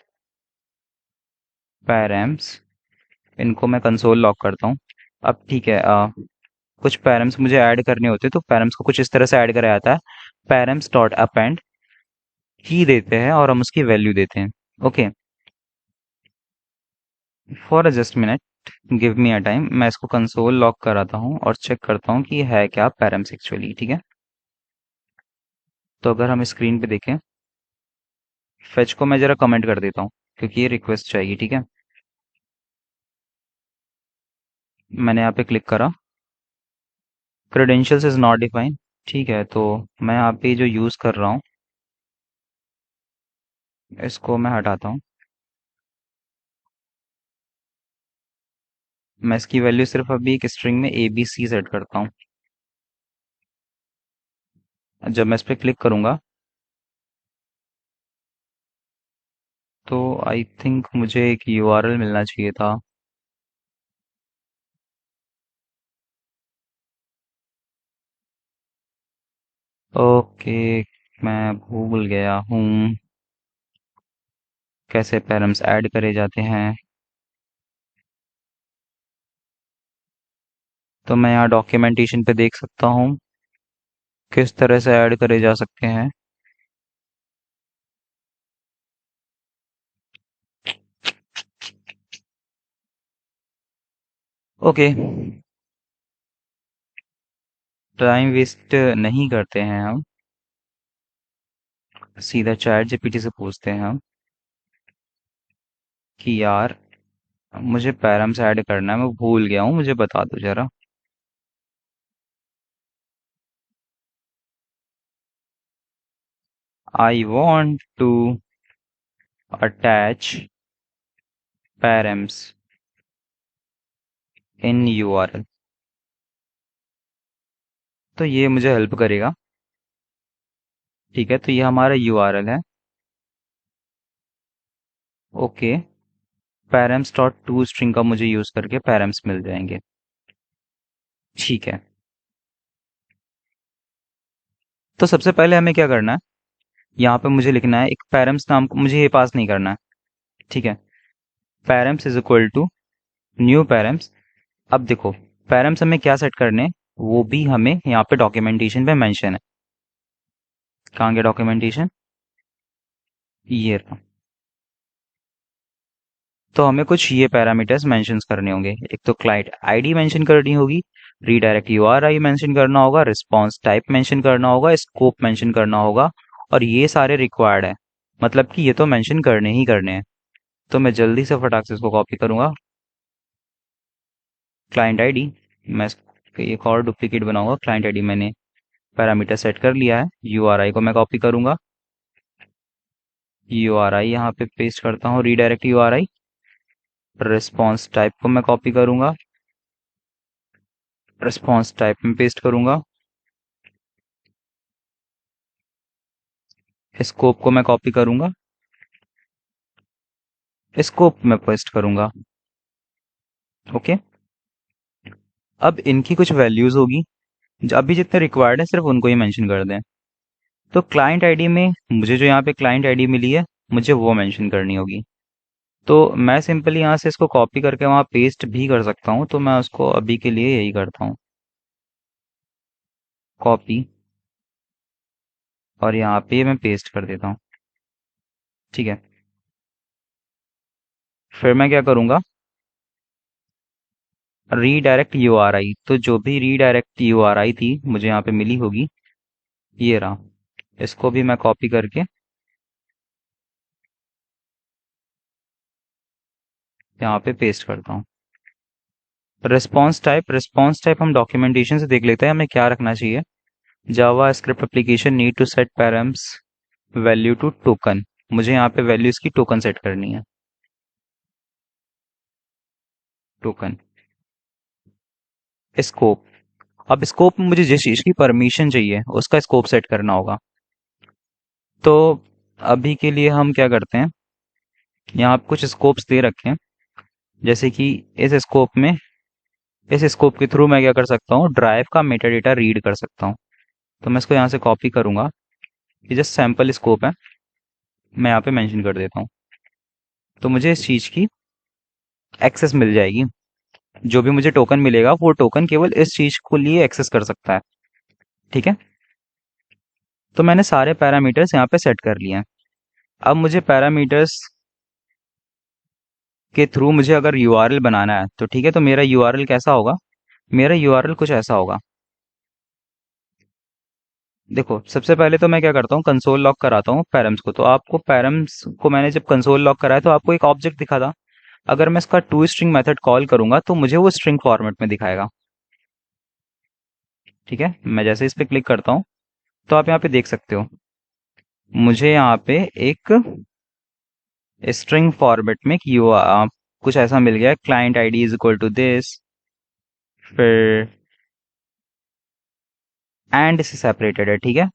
पैरम्स इनको मैं कंसोल लॉक करता हूँ। अब ठीक है, कुछ पैरम्स मुझे ऐड करने होते हैं तो पैरम्स को कुछ इस तरह से ऐड कराया जाता है, पैरम्स डॉट अपेंड की देते हैं और हम उसकी वैल्यू देते हैं। Okay, for a just minute give me a time, मैं इसको कंसोल लॉक कराता हूँ और चेक करता हूँ कि है क्या पैरम्स एक्चुअली, ठीक है। तो अगर हम स्क्रीन पे देखें, फेच को मैं जरा कमेंट कर देता हूँ क्योंकि ये रिक्वेस्ट चाहिए, ठीक है। मैंने यहाँ पे क्लिक करा, क्रेडेंशियल्स इज नॉट डिफाइन, ठीक है। तो मैं यहाँ पे जो यूज़ कर रहा हूँ इसको मैं हटाता हूँ, मैं इसकी वैल्यू सिर्फ अभी एक स्ट्रिंग में ABC सेट करता हूँ। जब मैं इस पर क्लिक करूंगा तो आई थिंक मुझे एक यूआरएल मिलना चाहिए था। ओके, मैं भूल गया हूँ कैसे पैरम्स ऐड करे जाते हैं, तो मैं यहाँ डॉक्यूमेंटेशन पे देख सकता हूँ। किस तरह से ऐड करे जा सकते हैं? ओके, टाइम वेस्ट नहीं करते हैं हम, सीधा चैट जीपीटी से पूछते हैं हम कि यार मुझे पैरम्स ऐड करना है, मैं भूल गया हूँ, मुझे बता दो जरा। I want to attach params in URL. तो ये मुझे हेल्प करेगा। ठीक है, तो ये हमारा यूआरएल है। Okay, params dot to string का मुझे यूज करके पैरम्स मिल जाएंगे। ठीक है, तो सबसे पहले हमें क्या करना है, यहाँ पे मुझे लिखना है एक पैरम्स नाम को मुझे ये पास नहीं करना है। ठीक है, params is equal to new params. अब देखो, पैरम्स हमें क्या सेट करने हैं, वो भी हमें यहाँ पे डॉक्यूमेंटेशन पे मेंशन है। कहाँ गया डॉक्यूमेंटेशन? ये रहा। तो हमें कुछ ये पैरामीटर्स मेंशन करने होंगे। एक तो क्लाइंट आईडी मेंशन करनी होगी, रीडायरेक्ट यूआरआई मेंशन करना होगा, रिस्पांस टाइप मेंशन करना होगा, स्कोप मेंशन करना होगा, और ये सारे रिक्वायर्ड है। मतलब कि ये तो मेंशन करने ही करने हैं। तो मैं जल्दी से फटाक से इसको कॉपी करूंगा। क्लाइंट आईडी, मैं एक और डुप्लीकेट बनाऊंगा। क्लाइंट आईडी मैंने पैरामीटर सेट कर लिया है। यूआरआई को मैं कॉपी करूंगा, यूआरआई यहाँ पे पेस्ट करता हूँ, रीडायरेक्ट यूआरआई। रिस्पॉन्स टाइप को मैं कॉपी करूंगा, रिस्पॉन्स टाइप में पेस्ट करूंगा। स्कोप को मैं कॉपी करूंगा, स्कोप में पेस्ट करूंगा। ओके, अब इनकी कुछ वैल्यूज होगी, अभी जितने रिक्वायर्ड है सिर्फ उनको ही मेंशन कर दें। तो क्लाइंट आईडी में मुझे जो यहाँ पे क्लाइंट आईडी मिली है, मुझे वो मेंशन करनी होगी। तो मैं सिंपली यहाँ से इसको कॉपी करके वहाँ पेस्ट भी कर सकता हूँ, तो मैं उसको अभी के लिए यही करता हूँ, कॉपी, और यहाँ पे मैं पेस्ट कर देता हूँ। ठीक है, फिर मैं क्या करूँगा, रीडायरेक्ट यूआरआई, तो जो भी रीडायरेक्ट यूआरआई थी मुझे यहाँ पे मिली होगी, ये रहा, इसको भी मैं कॉपी करके यहाँ पे पेस्ट करता हूँ। रिस्पॉन्स टाइप हम डॉक्यूमेंटेशन से देख लेते हैं हमें क्या रखना चाहिए। JavaScript application need to set params value to token, मुझे यहाँ पे वैल्यूज की टोकन सेट करनी है। टोकन स्कोप, अब स्कोप में मुझे जिस चीज की परमिशन चाहिए उसका स्कोप सेट करना होगा। तो अभी के लिए हम क्या करते हैं, यहाँ पे कुछ स्कोप्स दे रखे हैं, जैसे कि इस स्कोप में, इस स्कोप के थ्रू मैं क्या कर सकता हूँ, ड्राइव का मेटा डेटा रीड कर सकता हूँ। तो मैं इसको यहाँ से कॉपी करूंगा, ये जस्ट सैम्पल स्कोप है, मैं यहाँ पे मेंशन कर देता हूँ। तो मुझे इस चीज की एक्सेस मिल जाएगी, जो भी मुझे टोकन मिलेगा वो टोकन केवल इस चीज को लिए एक्सेस कर सकता है। ठीक है, तो मैंने सारे पैरामीटर्स यहाँ पे सेट कर लिए हैं। अब मुझे पैरामीटर्स के थ्रू मुझे अगर यूआरएल बनाना है तो ठीक है, तो मेरा यूआरएल कैसा होगा, मेरा यूआरएल कुछ ऐसा होगा। देखो, सबसे पहले तो मैं क्या करता हूँ, कंसोल लॉक कराता हूँ पैरम्स को। तो आपको पैरम्स को मैंने जब कंसोल लॉक कराया तो आपको एक ऑब्जेक्ट दिखा था। अगर मैं इसका टू स्ट्रिंग मेथड कॉल करूंगा तो मुझे वो स्ट्रिंग फॉर्मेट में दिखाएगा। ठीक है, मैं जैसे इस पे क्लिक करता हूँ तो आप यहाँ पे देख सकते हो, मुझे यहाँ पे एक स्ट्रिंग फॉर्मेट में कुछ ऐसा मिल गया, client ID is equal to this, फिर एंड से सेपरेटेड है। ठीक है,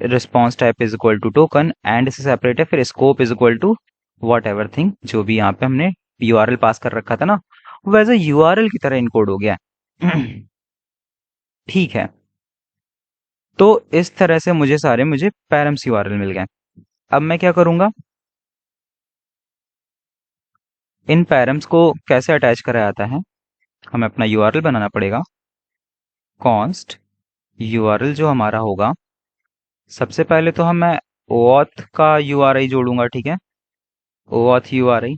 response type is equal to token, and से सेपरेट है, फिर scope is equal to whatever thing, जो भी यहाँ पे हमने यूआरएल पास कर रखा था ना, वो वैसे यूआरएल की तरह इनकोड हो गया है। ठीक है, तो इस तरह से मुझे पैरम्स यूआरएल मिल गए। अब मैं क्या करूंगा, इन पैरम्स को कैसे अटैच करा जाता है, हमें अपना यूआरएल बनाना पड़ेगा। कॉन्स्ट यूआरएल जो हमारा होगा, सबसे पहले तो मैं OAuth का यूआरआई जोड़ूंगा, ठीक है। OAuth URI.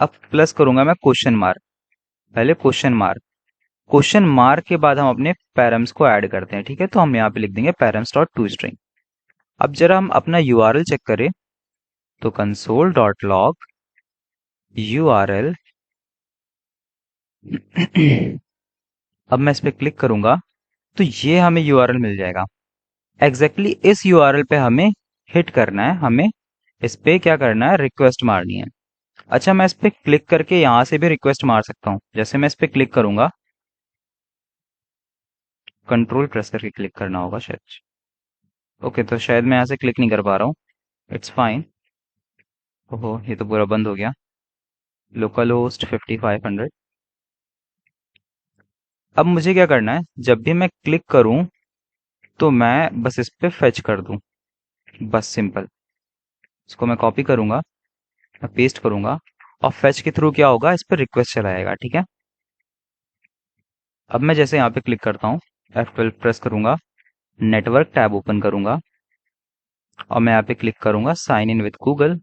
अब प्लस करूंगा मैं क्वेश्चन मार्क। पहले क्वेश्चन मार्क, क्वेश्चन मार्क के बाद हम अपने पैरम्स को ऐड करते हैं, ठीक है। तो हम यहाँ पे लिख देंगे पैरम्स डॉट टू स्ट्रिंग। अब जरा हम अपना यूआरएल चेक करें, तो कंसोल डॉट लॉग यूआरएल। अब मैं इस पे क्लिक करूंगा तो ये हमें यूआरएल मिल जाएगा। एग्जैक्टली इस यूआरएल पे हमें हिट करना है, हमें इस पे क्या करना है, रिक्वेस्ट मारनी है। अच्छा, मैं इस पे क्लिक करके यहाँ से भी रिक्वेस्ट मार सकता हूँ। जैसे मैं इस पे क्लिक करूंगा, कंट्रोल प्रेस करके क्लिक करना होगा शायद। ओके, तो शायद मैं यहाँ से क्लिक नहीं कर पा रहा हूँ। It's fine. ओहो, ये तो पूरा बंद हो गया। Local host 5500। अब मुझे क्या करना है, जब भी मैं क्लिक करूं तो मैं बस इस पे फेच कर दूं, बस सिंपल। इसको मैं कॉपी करूंगा, मैं पेस्ट करूंगा, और फेच के थ्रू क्या होगा, इस पे रिक्वेस्ट चलाएगा, ठीक है। अब मैं जैसे यहाँ पे क्लिक करता हूँ, F12 प्रेस करूंगा, नेटवर्क टैब ओपन करूंगा, और मैं यहाँ पे क्लिक करूंगा साइन इन विद गूगल।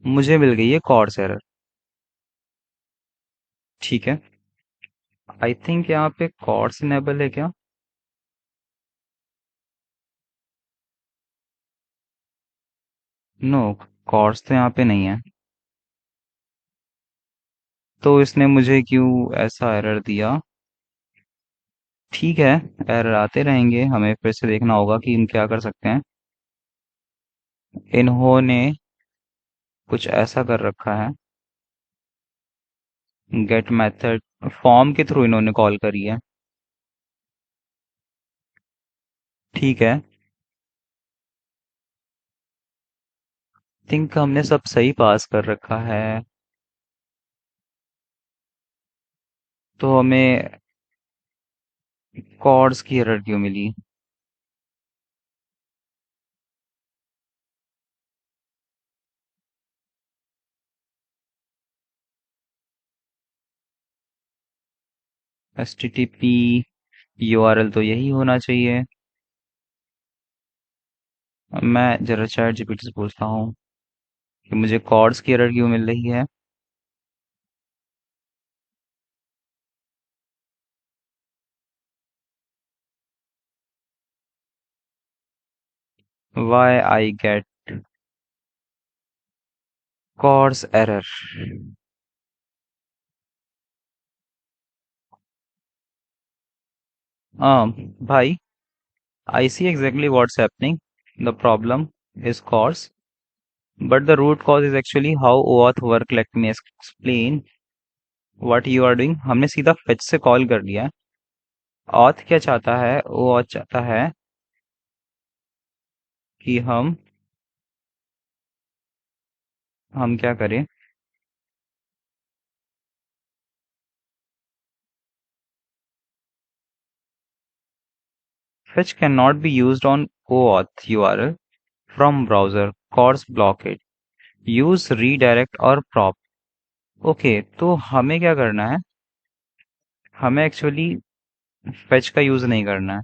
मुझे मिल गई है कॉर्स एरर, ठीक है। आई थिंक यहाँ पे कॉर्स इनेबल है क्या? नो, कॉर्स तो यहाँ पे नहीं है। तो इसने मुझे क्यों ऐसा एरर दिया? ठीक है, एरर आते रहेंगे, हमें फिर से देखना होगा कि हम क्या कर सकते हैं। इन्होंने कुछ ऐसा कर रखा है, गेट मेथड फॉर्म के थ्रू इन्होंने कॉल करी है, ठीक है। थिंक हमने सब सही पास कर रखा है, तो हमें कॉर्ड्स की एरर क्यों मिली? HTTP URL तो यही होना चाहिए। मैं जरा चैट जीपीटी से पूछता हूँ कि मुझे कॉर्ड्स की एरर क्यों मिल रही है। Why I get course error? भाई, I see exactly what's happening. The problem is course, but the root cause is actually how OAuth work. Let me explain what you are doing. हमने सीधा fetch से call कर लिया है। auth क्या चाहता है, OAuth चाहता है कि हम क्या करें। Fetch cannot be used on OAuth URL from browser. Course block it. Use redirect और prop. ओके, तो हमें क्या करना है, हमें एक्चुअली फेच का यूज नहीं करना है।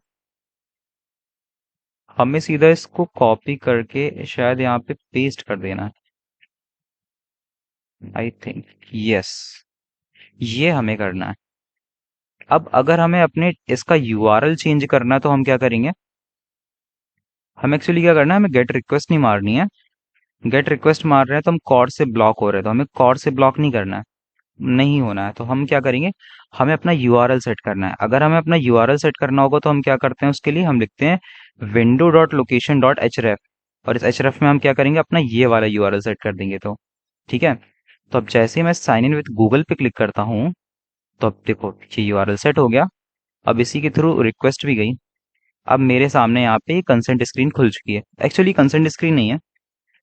हमें सीधा इसको कॉपी करके शायद यहाँ पे पेस्ट कर देना है, आई थिंक। यस, ये हमें करना है। अब अगर हमें अपने इसका यूआरएल चेंज करना है तो हम क्या करेंगे, हमें एक्चुअली क्या करना है, हमें गेट रिक्वेस्ट नहीं मारनी है। गेट रिक्वेस्ट मार रहे हैं तो हम कॉर्ड से ब्लॉक हो रहे हैं, तो हमें कॉर्ड से ब्लॉक नहीं करना है, नहीं होना है। तो हम क्या करेंगे, हमें अपना यूआरएल सेट करना है। अगर हमें अपना यूआरएल सेट करना होगा तो हम क्या करते हैं, उसके लिए हम लिखते हैं विंडो डॉट लोकेशन डॉट एचरेफ, और इस एचरेफ में हम क्या करेंगे, अपना ये वाला यूआरएल सेट कर देंगे, तो ठीक है। तो अब जैसे ही मैं साइन इन विद गूगल पे क्लिक करता हूँ, तो अब देखो ये यूआरएल सेट हो गया। अब इसी के थ्रू रिक्वेस्ट भी गई। अब मेरे सामने यहाँ पे कंसेंट स्क्रीन खुल चुकी है। एक्चुअली कंसेंट स्क्रीन नहीं है,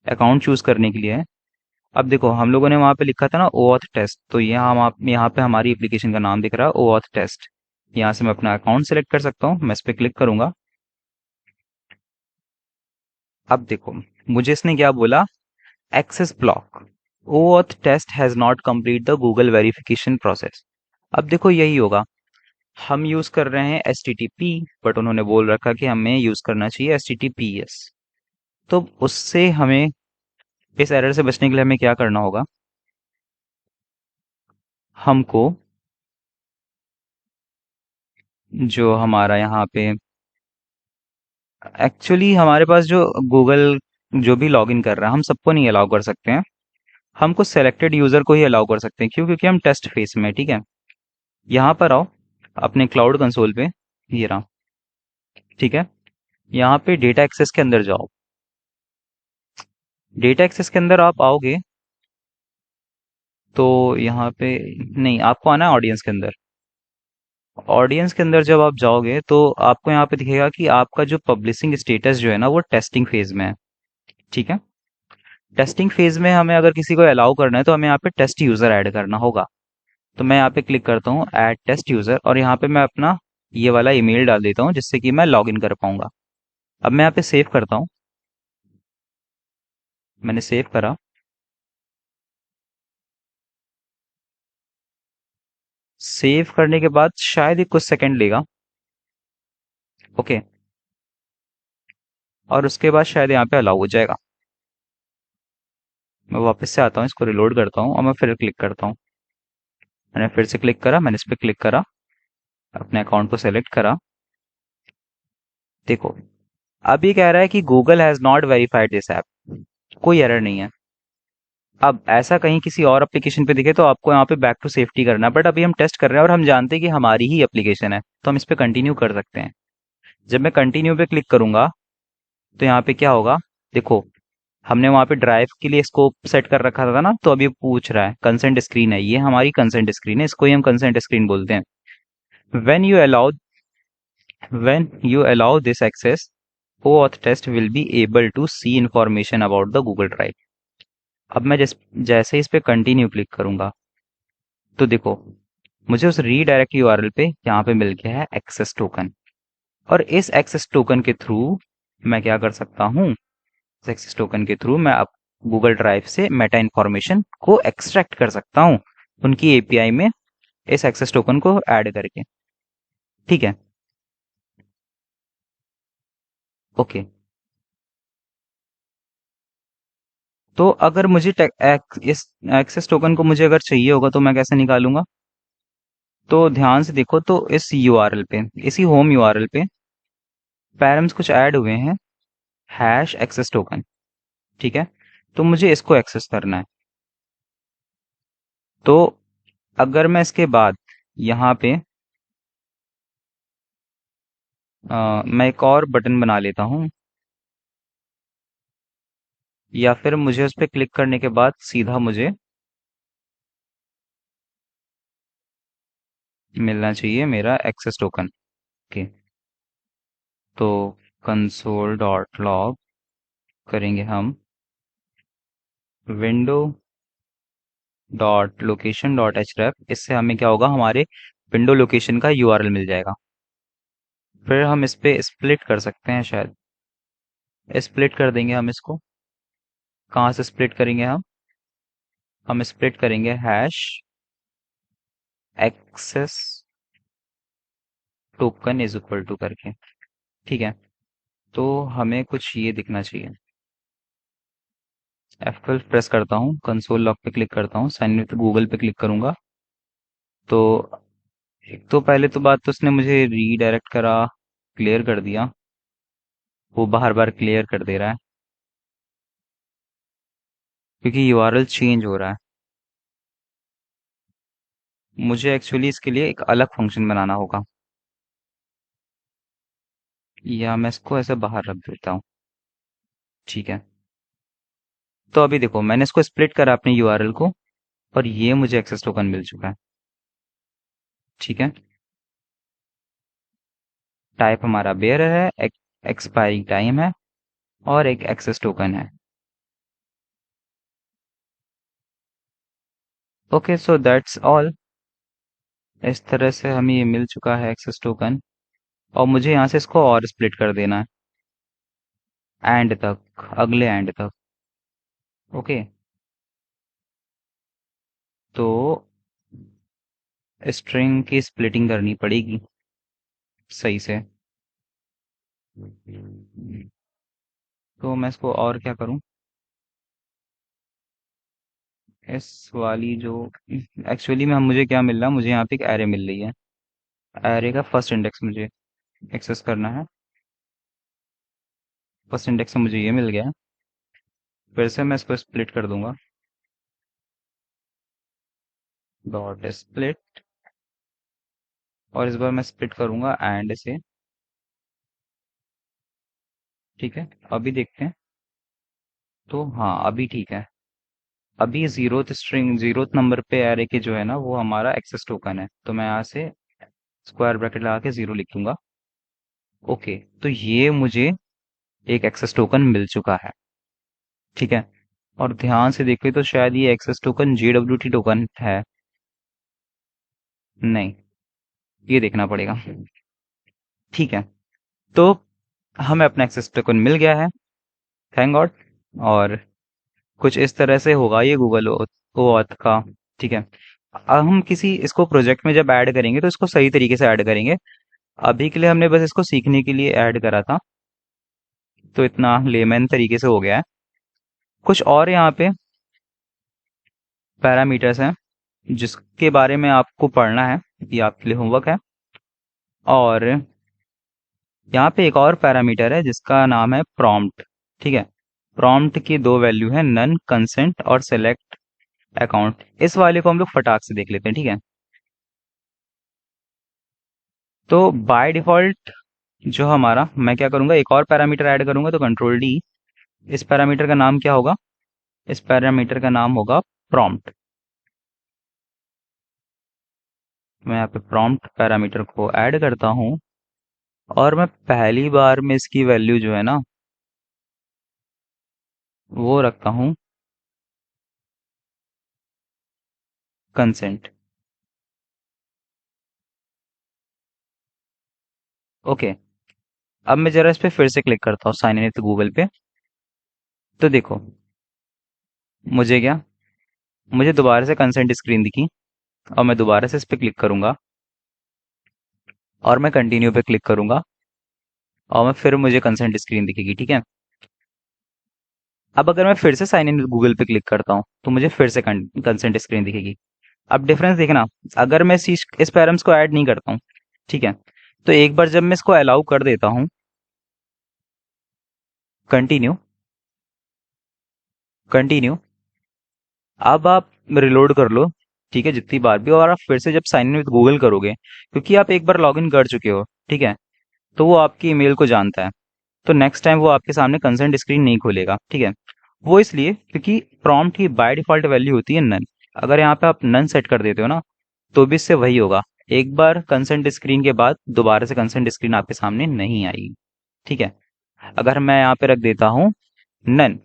अकाउंट चूज करने के लिए है। अब देखो, हम लोगों ने वहां पे लिखा था ना OAuth टेस्ट, तो यहाँ हम यहाँ पे हमारी एप्लीकेशन का नाम दिख रहा है OAuth टेस्ट। यहाँ से मैं अपना अकाउंट सेलेक्ट कर सकता हूँ, मैं इस पे क्लिक करूंगा। अब देखो, मुझे इसने क्या बोला, access block, OAuth test has not complete the Google verification process. अब देखो यही होगा, हम यूज कर रहे हैं HTTP, बट उन्होंने बोल रखा कि हमें यूज करना चाहिए HTTPS। तो उससे हमें, इस एरर से बचने के लिए हमें क्या करना होगा? हमको जो हमारा यहाँ पे एक्चुअली हमारे पास जो गूगल जो भी लॉगिन कर रहा है, हम सबको नहीं अलाउ कर सकते हैं। हमको सेलेक्टेड यूजर को ही अलाउ कर सकते हैं। क्यों? क्योंकि हम टेस्ट फेस में हैं, ठीक है। यहाँ पर आओ, अपने क्लाउड कंसोल पे, ये रहा, ठीक है। यहाँ पे डेटा एक्सेस के अंदर जाओ। डेटा एक्सेस के अंदर आप आओगे तो यहाँ पे, नहीं, आपको आना है ऑडियंस के अंदर। ऑडियंस के अंदर जब आप जाओगे तो आपको यहाँ पे दिखेगा कि आपका जो पब्लिशिंग स्टेटस जो है ना, वो टेस्टिंग फेज में है, ठीक है। टेस्टिंग फेज में हमें अगर किसी को अलाउ करना है तो हमें यहाँ पे टेस्ट यूजर ऐड करना होगा। तो मैं यहाँ पे क्लिक करता हूँ ऐड टेस्ट यूजर, और यहाँ पे मैं अपना ये वाला ईमेल डाल देता हूँ जिससे कि मैं लॉग इन कर पाऊंगा। अब मैं यहाँ पे सेव करता हूँ। मैंने सेव करा। सेव करने के बाद शायद ही कुछ सेकंड लेगा। ओके। और उसके बाद शायद यहाँ पे अलाउ हो जाएगा। मैं वापस से आता हूँ, इसको रिलोड करता हूँ और मैं फिर क्लिक करता हूँ। मैंने फिर से क्लिक करा, मैंने इस पर क्लिक करा, अपने अकाउंट को सेलेक्ट करा। देखो, अब ये कह रहा है कि Google has not verified this app. कोई एरर नहीं है। अब ऐसा कहीं किसी और एप्लीकेशन पे दिखे तो आपको यहाँ पे बैक टू सेफ्टी करना है, बट अभी हम टेस्ट कर रहे हैं और हम जानते हैं कि हमारी ही एप्लीकेशन है, तो हम इस पे कंटिन्यू कर सकते हैं। जब मैं कंटिन्यू पे क्लिक करूंगा तो यहाँ पे क्या होगा? देखो, हमने वहां पे ड्राइव के लिए स्कोप सेट कर रखा था ना, तो अभी पूछ रहा है कंसेंट स्क्रीन है, ये हमारी कंसेंट स्क्रीन है, इसको ही हम कंसेंट स्क्रीन बोलते हैं। When you allow when you allow this access, OAuth test will be able to see information about the Google Drive। अब मैं जैसे इस पे कंटिन्यू क्लिक करूंगा तो देखो, मुझे उस रीडायरेक्ट यूआरएल पे यहाँ पे मिल गया है एक्सेस टोकन। और इस एक्सेस टोकन के थ्रू मैं क्या कर सकता हूँ? इस एक्सेस टोकन के थ्रू मैं अब गूगल ड्राइव से मेटा इंफॉर्मेशन को एक्सट्रैक्ट कर सकता हूँ उनकी एपीआई में, इस एक्सेस टोकन को ऐड करके, ठीक है। ओके। तो अगर मुझे इस एक्सेस टोकन को मुझे अगर चाहिए होगा तो मैं कैसे निकालूंगा? तो ध्यान से देखो, तो इस यूआरएल पे, इसी होम यूआरएल पे पैरम्स कुछ ऐड हुए हैं, हैश एक्सेस टोकन, ठीक है। तो मुझे इसको एक्सेस करना है। तो अगर मैं इसके बाद यहाँ पे मैं एक और बटन बना लेता हूँ, या फिर मुझे उस पर क्लिक करने के बाद सीधा मुझे मिलना चाहिए मेरा एक्सेस टोकन। ओके। तो कंसोल डॉट लॉग करेंगे हम, विंडो डॉट लोकेशन डॉट एचरेफ, इससे हमें क्या होगा? हमारे विंडो लोकेशन का यूआरएल मिल जाएगा। फिर हम इस पे स्प्लिट कर सकते हैं शायद। स्प्लिट कर देंगे हम इसको। कहाँ से स्प्लिट करेंगे हम स्प्लिट करेंगे hash access token is equal to करके, ठीक है। तो हमें कुछ ये दिखना चाहिए। F12 प्रेस करता हूँ, कंसोल लॉग पे क्लिक करता हूँ, साइन विद गूगल पे क्लिक करूंगा। तो एक तो पहले तो बात तो उसने मुझे रीडायरेक्ट करा, क्लियर कर दिया, वो बार बार क्लियर कर दे रहा है क्योंकि यूआरएल चेंज हो रहा है। मुझे एक्चुअली इसके लिए एक अलग फंक्शन बनाना होगा, या मैं इसको ऐसे बाहर रख देता हूँ, ठीक है। तो अभी देखो, मैंने इसको स्प्लिट करा अपने यूआरएल को, और ये मुझे एक्सेस टोकन मिल चुका है, ठीक है। टाइप हमारा बेयर है, एक्सपायरिंग टाइम है, और एक एक्सेस टोकन है। Okay, so that's all. इस तरह से हमें ये मिल चुका है एक्सेस टोकन, और मुझे यहाँ से इसको और स्प्लिट कर देना है एंड तक, अगले एंड तक। ओके। तो स्ट्रिंग की स्प्लिटिंग करनी पड़ेगी सही से। तो मैं इसको और क्या करूं, इस वाली जो एक्चुअली में हम मुझे क्या मिल रहा है, मुझे यहाँ पे एक एरे मिल रही है। एरे का फर्स्ट इंडेक्स मुझे एक्सेस करना है। फर्स्ट इंडेक्स से मुझे ये मिल गया है। फिर से मैं इसको स्प्लिट कर दूंगा, डॉट स्प्लिट। और इस बार मैं स्प्लिट करूंगा एंड से। ठीक है, अभी देखते हैं। तो हाँ, अभी ठीक है। अभी जीरोथ स्ट्रिंग, जीरोथ नंबर पे एरे के जो है ना, वो हमारा एक्सेस टोकन है। तो मैं यहाँ से स्क्वायर ब्रैकेट लगा के 0 लिख दूंगा। ओके, तो ये मुझे एक एक्सेस टोकन मिल चुका है। ठीक है, और ध्यान से देखें तो शायद ये एक्सेस टोकन JWT टोकन है। नहीं, ये देखना पड़ेगा। ठीक है, तो हमें अपना एक्सेस टोकन मिल गया है, थैंक गॉड। और कुछ इस तरह से होगा ये गूगल ओऑथ का। ठीक है, अब हम किसी इसको प्रोजेक्ट में जब ऐड करेंगे तो इसको सही तरीके से ऐड करेंगे। अभी के लिए हमने बस इसको सीखने के लिए ऐड करा था, तो इतना लेमैन तरीके से हो गया है। कुछ और यहाँ पे पैरामीटर्स हैं जिसके बारे में आपको पढ़ना है, ये आपके लिए होमवर्क है। और यहाँ पे एक और पैरामीटर है जिसका नाम है प्रॉम्प्ट। ठीक है, प्रॉम्प्ट की दो वैल्यू है, नन, कंसेंट और सेलेक्ट अकाउंट। इस वाले को हम लोग फटाक से देख लेते हैं। ठीक है, तो बाय डिफॉल्ट जो हमारा, मैं क्या करूंगा, एक और पैरामीटर ऐड करूंगा, तो कंट्रोल D। इस पैरामीटर का नाम क्या होगा, इस पैरामीटर का नाम होगा प्रॉम्प्ट। मैं यहाँ पे प्रॉम्प्ट पैरामीटर को ऐड करता हूँ, और मैं पहली बार में इसकी वैल्यू जो है ना, वो रखता हूँ कंसेंट। ओके, अब मैं जरा इस पे फिर से क्लिक करता हूँ, साइन इन विद गूगल पे। तो देखो, मुझे क्या, मुझे दोबारा से कंसेंट स्क्रीन दिखी। और मैं दोबारा से इस पे क्लिक करूंगा, और मैं कंटिन्यू पे क्लिक करूंगा, और मैं फिर मुझे कंसेंट स्क्रीन दिखेगी। ठीक है, अब अगर मैं फिर से साइन इन गूगल पे क्लिक करता हूँ तो मुझे फिर से कंसेंट स्क्रीन दिखेगी। अब डिफरेंस देखना, अगर मैं इस पैरम्स को ऐड नहीं करता हूँ, ठीक है, तो एक बार जब मैं इसको अलाउ कर देता हूँ, कंटिन्यू, कंटिन्यू, अब आप रिलोड कर लो। ठीक है, जितनी बार भी, और आप फिर से जब साइन इन विद गूगल करोगे, क्योंकि आप एक बार लॉगिन कर चुके हो, ठीक है, तो वो आपकी ईमेल को जानता है। तो नेक्स्ट टाइम वो आपके सामने कंसेंट स्क्रीन नहीं खोलेगा। ठीक है, वो इसलिए क्योंकि प्रॉम्प्ट की बाय डिफॉल्ट वैल्यू होती है नन। अगर यहाँ पे आप नन सेट कर देते हो ना, तो भी इससे वही होगा, एक बार कंसेंट स्क्रीन के बाद दोबारा से कंसेंट स्क्रीन आपके सामने नहीं आएगी। ठीक है, अगर मैं यहाँ पे रख देता हूँ नन,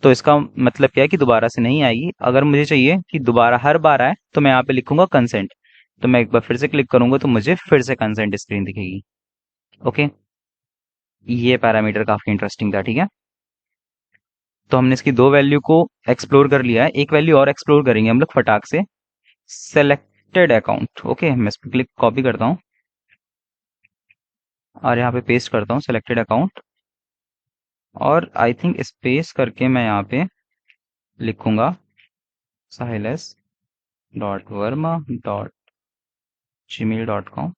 तो इसका मतलब क्या है कि दोबारा से नहीं आएगी। अगर मुझे चाहिए कि दोबारा हर बार आए, तो मैं यहाँ पे लिखूंगा कंसेंट। तो मैं एक बार फिर से क्लिक करूंगा तो मुझे फिर से कंसेंट स्क्रीन दिखेगी। ओके, ये पैरामीटर काफी इंटरेस्टिंग था। ठीक है, तो हमने इसकी दो वैल्यू को एक्सप्लोर कर लिया है, एक वैल्यू और एक्सप्लोर करेंगे हम लोग फटाक से, सेलेक्टेड अकाउंट। ओके, मैं इस पर क्लिक कॉपी करता हूँ और यहाँ पे पेस्ट करता हूँ सेलेक्टेड अकाउंट। और आई थिंक स्पेस करके मैं यहाँ पे लिखूंगा sahiles.verma.gmail.com।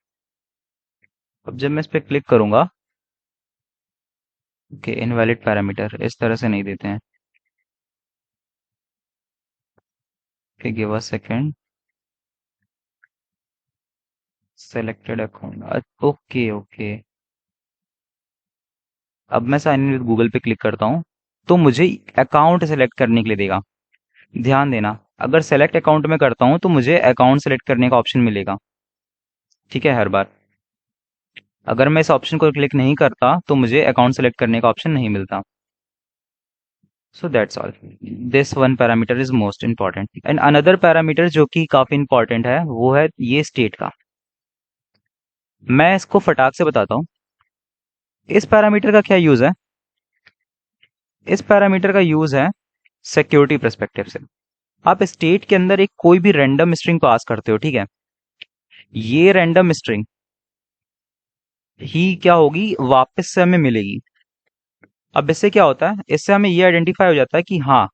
अब जब मैं इस पे क्लिक करूंगा, ओके, इनवैलिड पैरामीटर इस तरह से नहीं देते हैं। Okay, give a second, selected account, okay okay. अब मैं साइन इन विद गूगल पे क्लिक करता हूँ, तो मुझे अकाउंट सेलेक्ट करने के लिए देगा। ध्यान देना, अगर सेलेक्ट अकाउंट में करता हूँ तो मुझे अकाउंट सेलेक्ट करने का ऑप्शन मिलेगा। ठीक है, हर बार। अगर मैं इस ऑप्शन को क्लिक नहीं करता तो मुझे अकाउंट सेलेक्ट करने का ऑप्शन नहीं मिलता। So that's all, this one parameter is most important. And another parameter जो कि काफी इंपॉर्टेंट है, वो है ये स्टेट का। मैं इसको फटाक से बताता हूँ, इस पैरामीटर का क्या यूज है। इस पैरामीटर का यूज है सिक्योरिटी पर्सपेक्टिव से। आप स्टेट के अंदर एक कोई भी रैंडम स्ट्रिंग पास करते हो, ठीक है, ये रैंडम स्ट्रिंग ही क्या होगी, वापस से हमें मिलेगी। अब इससे क्या होता है, इससे हमें ये आइडेंटिफाई हो जाता है कि हाँ,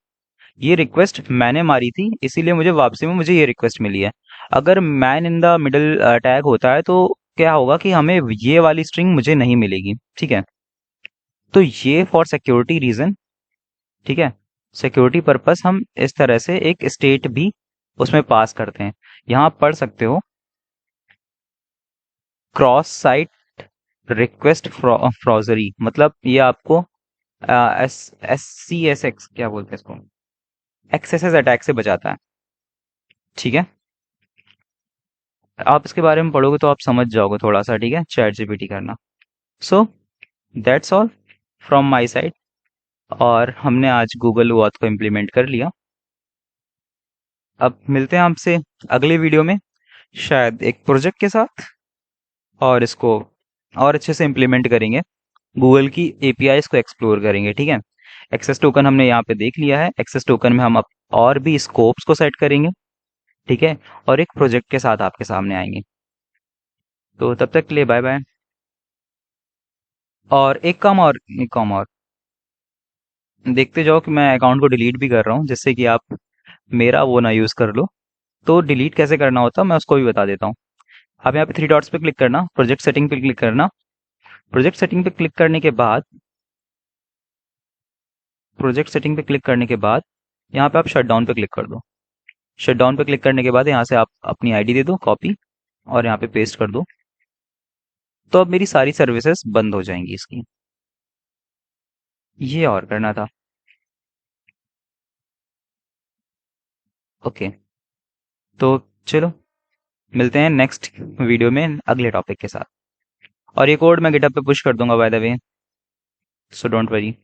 ये रिक्वेस्ट मैंने मारी थी, इसीलिए मुझे वापसी में मुझे ये रिक्वेस्ट मिली है। अगर man in the middle tag होता है तो क्या होगा कि हमें ये वाली स्ट्रिंग मुझे नहीं मिलेगी। ठीक है, तो ये फॉर सिक्योरिटी रीजन, ठीक है, सिक्योरिटी पर्पस हम इस तरह से एक स्टेट भी उसमें पास करते हैं। यहाँ आप पढ़ सकते हो, क्रॉस साइट रिक्वेस्ट फ्रॉजरी, मतलब ये आपको S S C S X क्या बोलते हैं इसको, एक्सेस अटैक से बचाता है। ठीक है, आप इसके बारे में पढ़ोगे तो आप समझ जाओगे थोड़ा सा। ठीक है, चैट जीपीटी करना। So that's all from my side, और हमने आज गूगल वॉथ को इम्प्लीमेंट कर लिया। अब मिलते हैं आपसे अगले वीडियो में, शायद एक प्रोजेक्ट के साथ, और इसको और अच्छे से इम्प्लीमेंट करेंगे, गूगल की एपीआईज को एक्सप्लोर करेंगे। ठीक है, एक्सेस टोकन हमने यहाँ पे देख लिया है, एक्सेस टोकन में हम और भी स्कोप्स को सेट करेंगे। ठीक है, और एक प्रोजेक्ट के साथ आपके सामने आएंगे। तो तब तक के लिए बाय बाय। और एक काम और देखते जाओ कि मैं अकाउंट को डिलीट भी कर रहा हूँ, जिससे कि आप मेरा वो ना यूज कर लो। तो डिलीट कैसे करना होता है मैं उसको भी बता देता हूँ। आप यहाँ पे थ्री डॉट्स पे क्लिक करना, प्रोजेक्ट सेटिंग पे क्लिक करना। प्रोजेक्ट सेटिंग पे क्लिक करने के बाद प्रोजेक्ट सेटिंग पे क्लिक करने के बाद यहाँ पे आप शट डाउन पे क्लिक कर दो। शट डाउन पे क्लिक करने के बाद यहाँ से आप अपनी आईडी दे दो कॉपी, और यहाँ पे पेस्ट कर दो। तो अब मेरी सारी सर्विसेज बंद हो जाएंगी इसकी। ये और करना था। ओके, तो चलो मिलते हैं नेक्स्ट वीडियो में अगले टॉपिक के साथ। और ये कोड मैं गिटहब पे पुश कर दूंगा by the way, so don't worry.